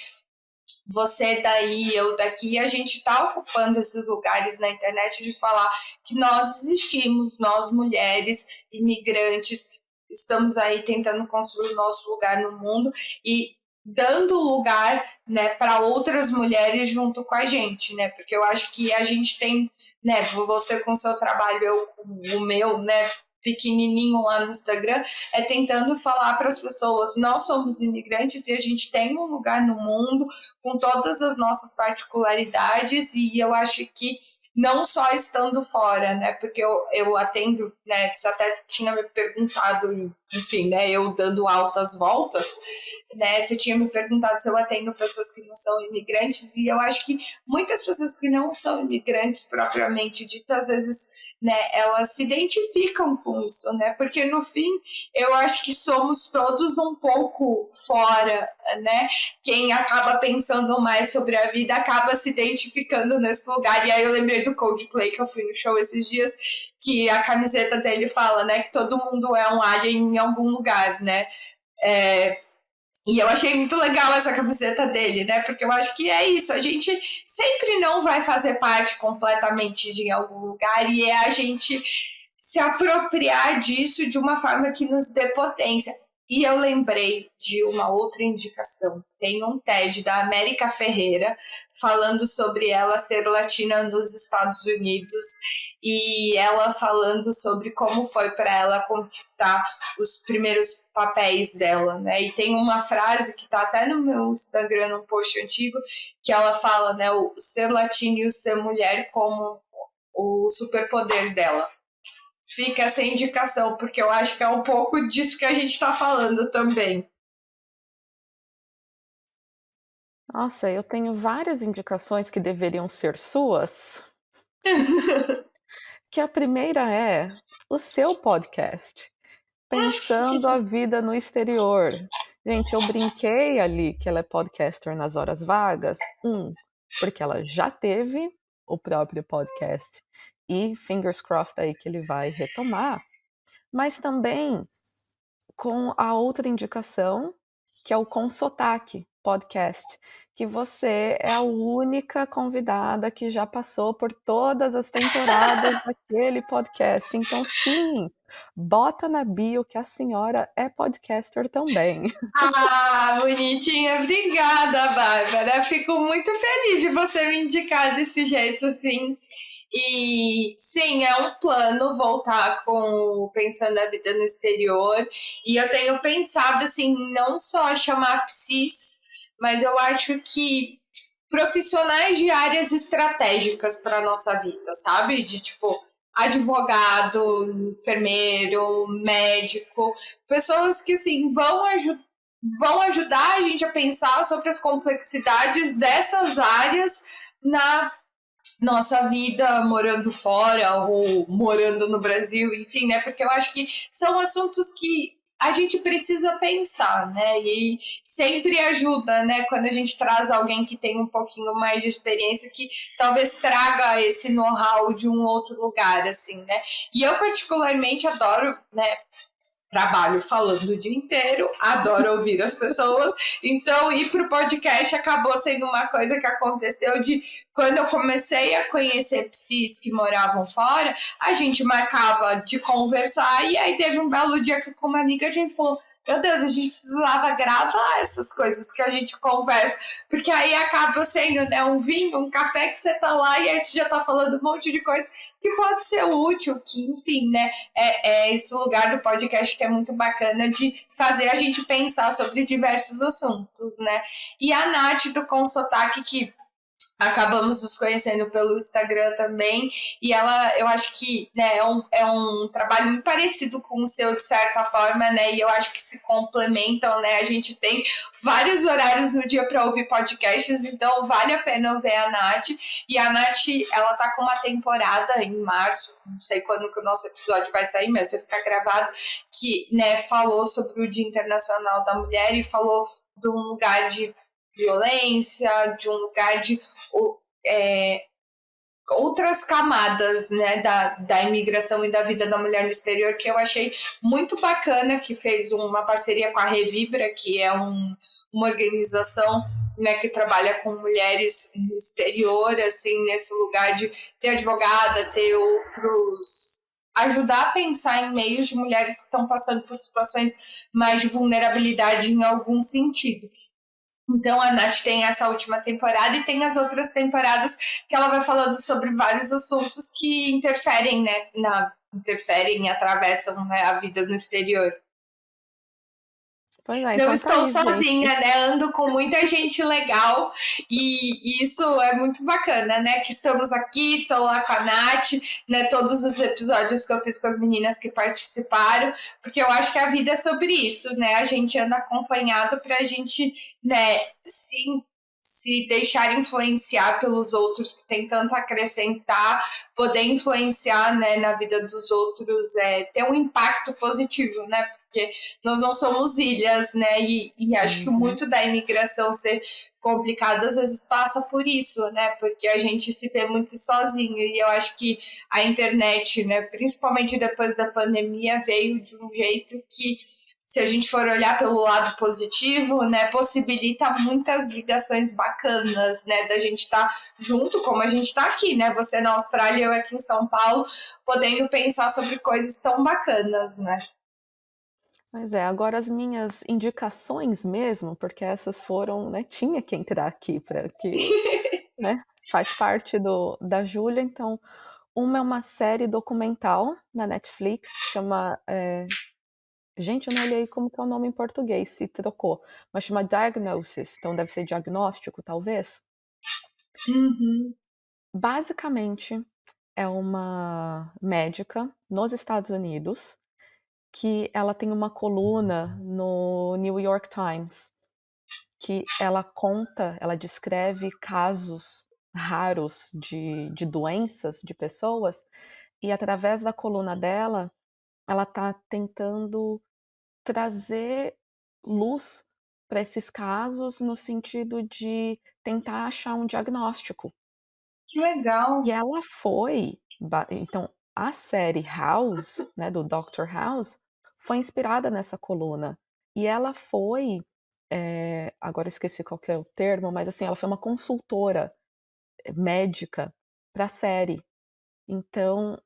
você daí, eu daqui, a gente está ocupando esses lugares na internet de falar que nós existimos, nós mulheres, imigrantes, estamos aí tentando construir o nosso lugar no mundo e dando lugar, né, para outras mulheres junto com a gente, né, porque eu acho que a gente tem, né, você com o seu trabalho, eu com o meu, né, pequenininho lá no Instagram, tentando falar para as pessoas, nós somos imigrantes e a gente tem um lugar no mundo com todas as nossas particularidades, e eu acho que não só estando fora, né, porque eu atendo, né, você até tinha me perguntado, enfim, né, eu dando altas voltas, né, você tinha me perguntado se eu atendo pessoas que não são imigrantes, e eu acho que muitas pessoas que não são imigrantes propriamente dito, às vezes, né, elas se identificam com isso, né, porque no fim eu acho que somos todos um pouco fora, né, quem acaba pensando mais sobre a vida acaba se identificando nesse lugar, e aí eu lembrei do Coldplay, que eu fui no show esses dias, que a camiseta dele fala, né, que todo mundo é um alien em algum lugar, né, E eu achei muito legal essa camiseta dele, né? Porque eu acho que é isso, a gente sempre não vai fazer parte completamente de algum lugar e é a gente se apropriar disso de uma forma que nos dê potência. E eu lembrei de uma outra indicação. Tem um TED da América Ferreira falando sobre ela ser latina nos Estados Unidos e ela falando sobre como foi para ela conquistar os primeiros papéis dela, né? E tem uma frase que tá até no meu Instagram, num post antigo, que ela fala, né, o ser latino e o ser mulher como o superpoder dela. Fica essa indicação, porque eu acho que é um pouco disso que a gente está falando também. Nossa, eu tenho várias indicações que deveriam ser suas. Que a primeira é o seu podcast, Pensando a Vida no Exterior. Gente, eu brinquei ali que ela é podcaster nas horas vagas, porque ela já teve o próprio podcast e fingers crossed aí que ele vai retomar, mas também com a outra indicação, que é o Com Sotaque Podcast, que você é a única convidada que já passou por todas as temporadas daquele podcast. Então, sim, bota na bio que a senhora é podcaster também. Ah, bonitinha. Obrigada, Bárbara. Fico muito feliz de você me indicar desse jeito, assim. E sim, é um plano voltar com o Pensando a Vida no Exterior. E eu tenho pensado, assim, não só chamar psis, mas eu acho que profissionais de áreas estratégicas para a nossa vida, sabe? De tipo advogado, enfermeiro, médico, pessoas que assim vão ajudar a gente a pensar sobre as complexidades dessas áreas na nossa vida morando fora ou morando no Brasil, enfim, né? Porque eu acho que são assuntos que a gente precisa pensar, né? E sempre ajuda, né? Quando a gente traz alguém que tem um pouquinho mais de experiência, que talvez traga esse know-how de um outro lugar, assim, né? E eu particularmente adoro, né? Trabalho falando o dia inteiro, adoro ouvir as pessoas, então ir para o podcast acabou sendo uma coisa que aconteceu de quando eu comecei a conhecer psis que moravam fora, a gente marcava de conversar e aí teve um belo dia que com uma amiga a gente falou, meu Deus, a gente precisava gravar essas coisas que a gente conversa, porque aí acaba sendo, né, um vinho, um café que você tá lá e aí você já tá falando um monte de coisa que pode ser útil, que enfim, né, é esse lugar do podcast que é muito bacana de fazer a gente pensar sobre diversos assuntos, né. E a Nath do Com Sotaque, que acabamos nos conhecendo pelo Instagram também, e ela, eu acho que, né, é um trabalho muito parecido com o seu, de certa forma, né, e eu acho que se complementam, né, a gente tem vários horários no dia para ouvir podcasts, então vale a pena ver a Nath, e a Nath, ela tá com uma temporada em março, não sei quando que o nosso episódio vai sair, mas vai ficar gravado, que, né, falou sobre o Dia Internacional da Mulher e falou de um lugar de violência, de um lugar de outras camadas, né, da imigração e da vida da mulher no exterior, que eu achei muito bacana, que fez uma parceria com a Revibra, que é uma organização, né, que trabalha com mulheres no exterior, assim, nesse lugar de ter advogada, ter outros ajudar a pensar em meios de mulheres que estão passando por situações mais de vulnerabilidade em algum sentido. Então a Nath tem essa última temporada e tem as outras temporadas que ela vai falando sobre vários assuntos que interferem, né, interferem e atravessam, né, a vida no exterior. Pois é, Não então tá estou aí, sozinha, gente. né? Ando com muita gente legal e isso é muito bacana, né? Que estamos aqui, tô lá com a Nath, né? Todos os episódios que eu fiz com as meninas que participaram, porque eu acho que a vida é sobre isso, né? A gente anda acompanhado pra gente, né, se deixar influenciar pelos outros que tem tanto a acrescentar, poder influenciar, né, na vida dos outros, ter um impacto positivo, né? Porque nós não somos ilhas, né? E acho que muito da imigração ser complicado às vezes passa por isso, né? Porque a gente se vê muito sozinho e eu acho que a internet, né, principalmente depois da pandemia, veio de um jeito que se a gente for olhar pelo lado positivo, né, possibilita muitas ligações bacanas, né, da gente estar junto, como a gente está aqui, né, você na Austrália, eu aqui em São Paulo, podendo pensar sobre coisas tão bacanas, né. Mas agora as minhas indicações mesmo, porque essas foram, né, tinha que entrar aqui para que, né, faz parte da Júlia, então, uma é uma série documental na Netflix, chama, gente, eu não olhei como que é o nome em português, se trocou, mas chama Diagnosis, então deve ser diagnóstico, talvez. Uhum. Basicamente, é uma médica nos Estados Unidos que ela tem uma coluna no New York Times que ela descreve casos raros de doenças de pessoas e através da coluna dela, ela está tentando trazer luz para esses casos no sentido de tentar achar um diagnóstico. Que legal. E ela foi, então a série House, né, do Dr. House, foi inspirada nessa coluna. E ela foi, agora eu esqueci qual que é o termo, mas assim, ela foi uma consultora médica para a série. Então,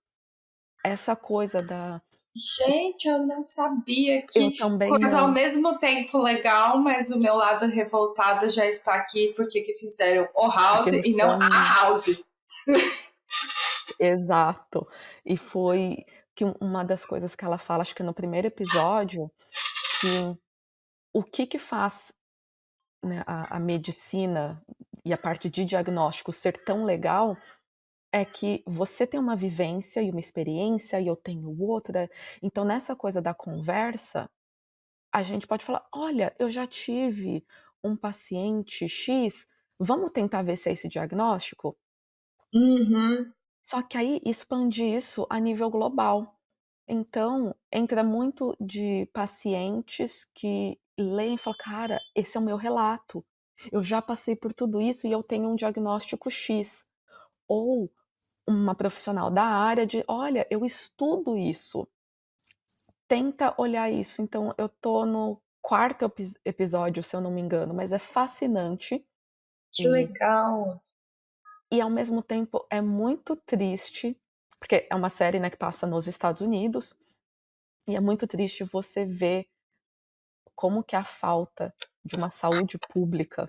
essa coisa da Gente, eu não sabia eu que também coisa ao não. mesmo tempo legal, mas o meu lado revoltada já está aqui porque que fizeram o House Aqueles e não tão a House. exato. E foi que uma das coisas que ela fala, acho que no primeiro episódio, que o que faz, né, a medicina e a parte de diagnóstico ser tão legal é que você tem uma vivência e uma experiência e eu tenho outra. Então, nessa coisa da conversa, a gente pode falar: olha, eu já tive um paciente X, vamos tentar ver se é esse diagnóstico? Uhum. Só que aí expande isso a nível global. Então, entra muito de pacientes que leem e falam: cara, esse é o meu relato. Eu já passei por tudo isso e eu tenho um diagnóstico X. Ou uma profissional da área de: olha, eu estudo isso. Tenta olhar isso. Então, eu tô no quarto episódio, se eu não me engano, mas é fascinante. Que E, legal. e ao mesmo tempo é muito triste, porque é uma série, né, que passa nos Estados Unidos, e é muito triste você ver como que a falta de uma saúde pública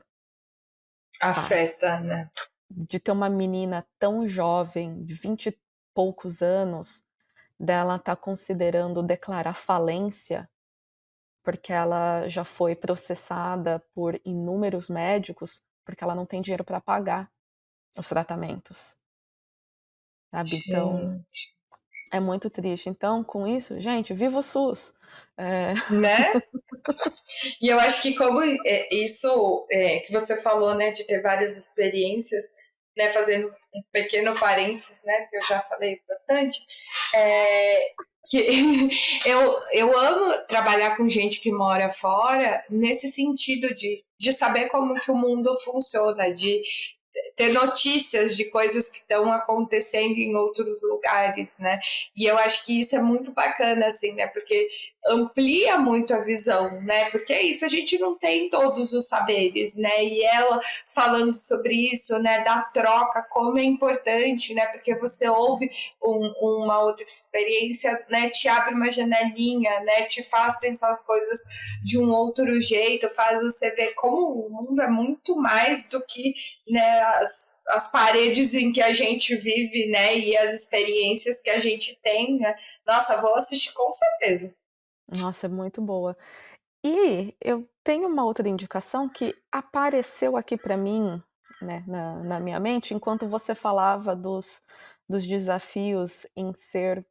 faz. Afeta, né? De ter uma menina tão jovem, de 20 e poucos anos, dela tá considerando declarar falência, porque ela já foi processada por inúmeros médicos, porque ela não tem dinheiro para pagar os tratamentos, sabe. Então, Gente. é muito triste. Então, com isso, gente, viva o SUS! Né? E eu acho que como isso que você falou, né, de ter várias experiências, né, fazendo um pequeno parênteses, né, que eu já falei bastante, que eu amo trabalhar com gente que mora fora nesse sentido de saber como que o mundo funciona, de ter notícias de coisas que estão acontecendo em outros lugares, né? E eu acho que isso é muito bacana, assim, né? Porque amplia muito a visão, né? Porque é isso, a gente não tem todos os saberes, né? E ela falando sobre isso, né? Da troca, como é importante, né? Porque você ouve uma outra experiência, né? Te abre uma janelinha, né? Te faz pensar as coisas de um outro jeito, faz você ver como o mundo é muito mais do que, né, as paredes em que a gente vive, né, e as experiências que a gente tem, né? Nossa, vou assistir com certeza. Nossa, é muito boa. E eu tenho uma outra indicação que apareceu aqui para mim, né, na minha mente, enquanto você falava dos desafios em ser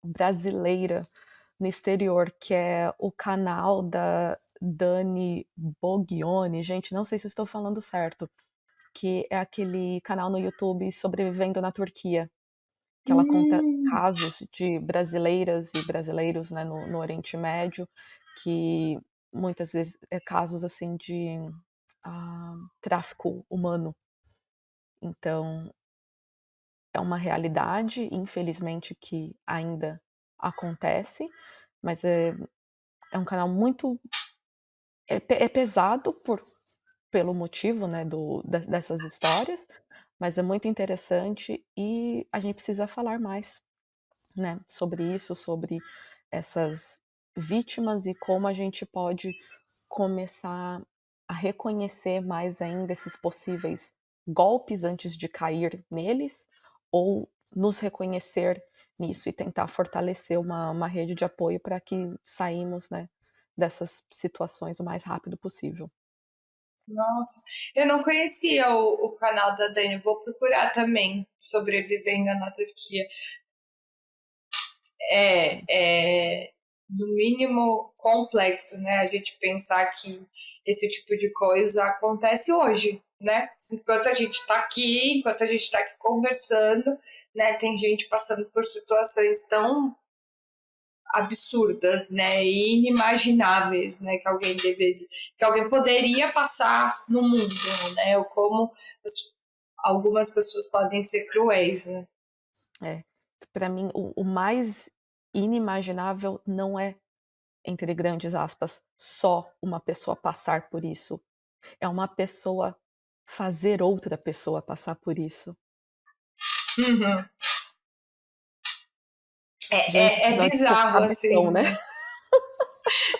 brasileira no exterior, que é o canal da Dani Boggioni. Gente, não sei se eu estou falando certo, que é aquele canal no YouTube Sobrevivendo na Turquia, que ela conta casos de brasileiras e brasileiros, né, no Oriente Médio, que muitas vezes é casos assim de tráfico humano. Então, é uma realidade, infelizmente, que ainda acontece, mas é um canal muito pesado pelo motivo, né, dessas histórias, mas é muito interessante e a gente precisa falar mais, né, sobre isso, sobre essas vítimas e como a gente pode começar a reconhecer mais ainda esses possíveis golpes antes de cair neles, ou nos reconhecer nisso e tentar fortalecer uma rede de apoio para que saímos, né, dessas situações o mais rápido possível. Nossa, eu não conhecia o canal da Dani, vou procurar também, Sobrevivendo na Turquia. É no mínimo complexo, né? A gente pensar que esse tipo de coisa acontece hoje, né? Enquanto a gente está aqui conversando, né? Tem gente passando por situações tão absurdas, né, e inimagináveis, né, que alguém poderia passar no mundo, né, ou como algumas pessoas podem ser cruéis, né. Para mim, o mais inimaginável não é, entre grandes aspas, só uma pessoa passar por isso. É uma pessoa fazer outra pessoa passar por isso. Uhum. Gente, É episódio ficou bizarro, cabeção, assim, né? né?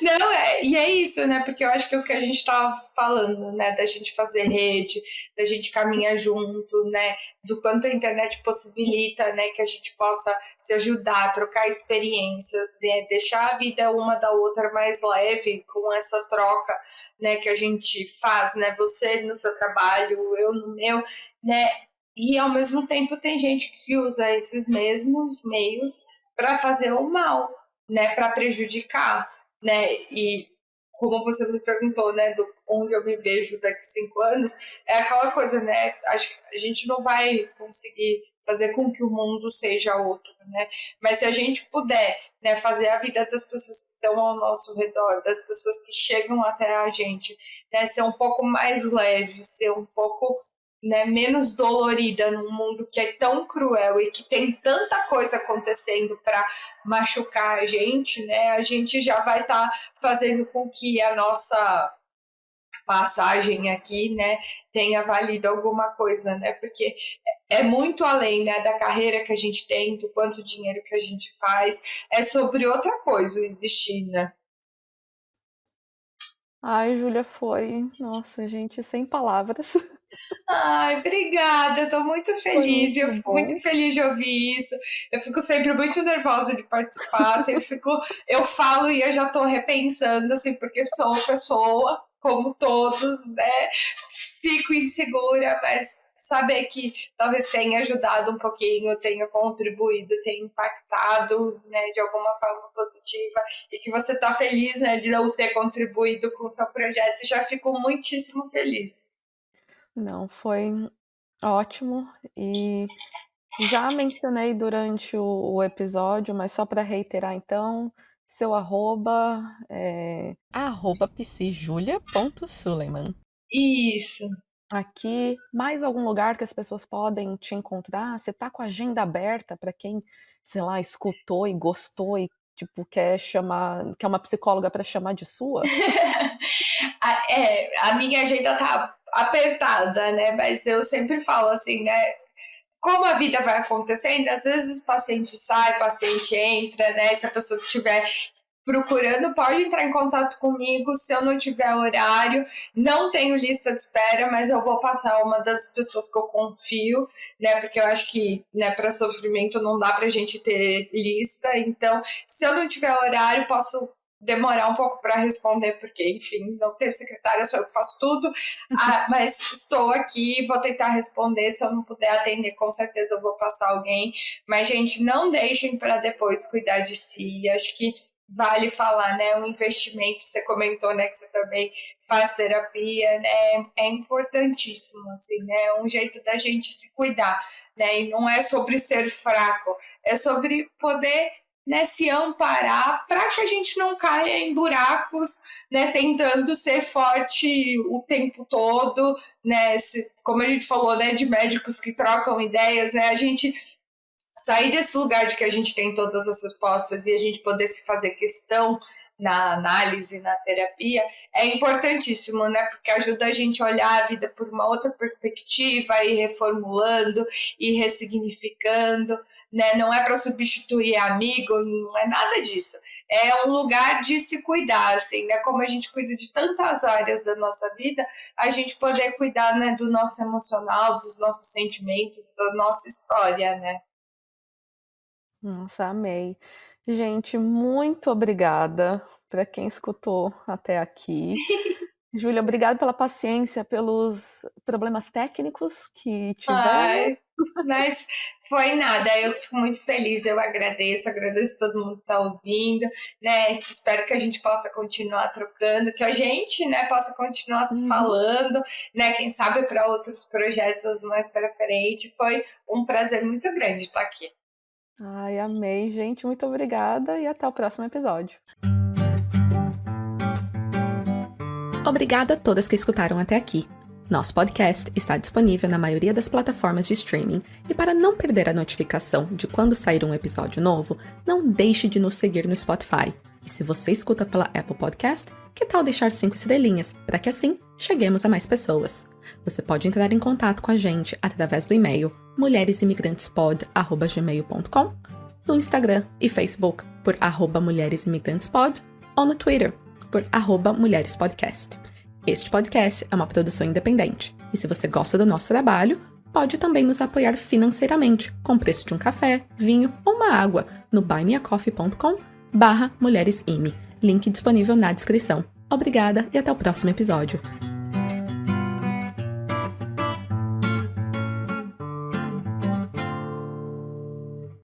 Não, e é isso, né? Porque eu acho que é o que a gente estava falando, né? Da gente fazer rede, da gente caminhar junto, né? Do quanto a internet possibilita, né? Que a gente possa se ajudar, trocar experiências, né? Deixar a vida uma da outra mais leve com essa troca, né? Que a gente faz, né? Você no seu trabalho, eu no meu, né? E ao mesmo tempo tem gente que usa esses mesmos meios para fazer o mal, né? Para prejudicar, né? E como você me perguntou, né, do onde eu me vejo daqui a 5 anos, é aquela coisa, né? Acho que a gente não vai conseguir fazer com que o mundo seja outro, né? Mas se a gente puder, né, fazer a vida das pessoas que estão ao nosso redor, das pessoas que chegam até a gente, né, ser um pouco mais leve, ser um pouco, né, menos dolorida num mundo que é tão cruel e que tem tanta coisa acontecendo para machucar a gente, né, a gente já vai estar fazendo com que a nossa passagem aqui, né, tenha valido alguma coisa, né, porque é muito além, né, da carreira que a gente tem, do quanto dinheiro que a gente faz, é sobre outra coisa o existir, né. Ai, Júlia, foi. Nossa, gente, sem palavras. Ai, obrigada, eu tô muito Foi feliz, e eu muito fico muito bom. feliz de ouvir isso. Eu fico sempre muito nervosa de participar, eu falo e eu já tô repensando, assim, porque sou pessoa, como todos, né? Fico insegura, mas saber que talvez tenha ajudado um pouquinho, tenha contribuído, tenha impactado, né, de alguma forma positiva, e que você tá feliz, né, de eu ter contribuído com o seu projeto, já fico muitíssimo feliz. Não, foi ótimo e já mencionei durante o episódio, mas só para reiterar então, seu arroba é @psijulia.suleiman. Isso. aqui, mais algum lugar que as pessoas podem te encontrar? Você tá com a agenda aberta para quem, sei lá, escutou e gostou e, tipo, quer uma psicóloga para chamar de sua? A minha agenda tá apertada, né? Mas eu sempre falo assim, né? Como a vida vai acontecendo, às vezes o paciente sai, o paciente entra, né? Se a pessoa estiver procurando, pode entrar em contato comigo. Se eu não tiver horário, não tenho lista de espera, mas eu vou passar uma das pessoas que eu confio, né? Porque eu acho que, né, para sofrimento não dá pra gente ter lista. Então, se eu não tiver horário, posso demorar um pouco para responder, porque, enfim, não tenho secretária, sou eu que faço tudo. Mas estou aqui, vou tentar responder. Se eu não puder atender, com certeza eu vou passar alguém. Mas, gente, não deixem para depois cuidar de si. Acho que vale falar, né? Um investimento, você comentou, né, que você também faz terapia, né? É importantíssimo, assim, né? É um jeito da gente se cuidar, né? E não é sobre ser fraco, é sobre poder, né, se amparar para que a gente não caia em buracos, né, tentando ser forte o tempo todo, né, como a gente falou, né, de médicos que trocam ideias, né, a gente sair desse lugar de que a gente tem todas as respostas e a gente poder se fazer questão, na análise, na terapia, é importantíssimo, né? Porque ajuda a gente a olhar a vida por uma outra perspectiva, ir reformulando, ir ressignificando, né? Não é para substituir amigo, não é nada disso. É um lugar de se cuidar, assim, né? Como a gente cuida de tantas áreas da nossa vida, a gente poder cuidar, né, do nosso emocional, dos nossos sentimentos, da nossa história, né? Nossa, amei. Gente, muito obrigada para quem escutou até aqui. Júlia, obrigada pela paciência, pelos problemas técnicos que tivemos. Ai, mas foi nada, eu fico muito feliz, eu agradeço todo mundo que está ouvindo, né? Espero que a gente possa continuar trocando, que a gente, né, possa continuar se falando, né? Quem sabe para outros projetos mais para frente. Foi um prazer muito grande estar aqui. Ai, amei, gente, muito obrigada e até o próximo episódio. Obrigada a todas que escutaram até aqui. Nosso podcast está disponível na maioria das plataformas de streaming e para não perder a notificação de quando sair um episódio novo, não deixe de nos seguir no Spotify. E se você escuta pela Apple Podcast, que tal deixar 5 estrelinhas para que assim cheguemos a mais pessoas? Você pode entrar em contato com a gente através do e-mail mulheresimigrantespod@gmail.com, no Instagram e Facebook por @mulheresimigrantespod ou no Twitter por @mulherespodcast. Este podcast é uma produção independente, e se você gosta do nosso trabalho, pode também nos apoiar financeiramente, com o preço de um café, vinho ou uma água, no buymeacoffee.com/mulheresime, link disponível na descrição. Obrigada e até o próximo episódio.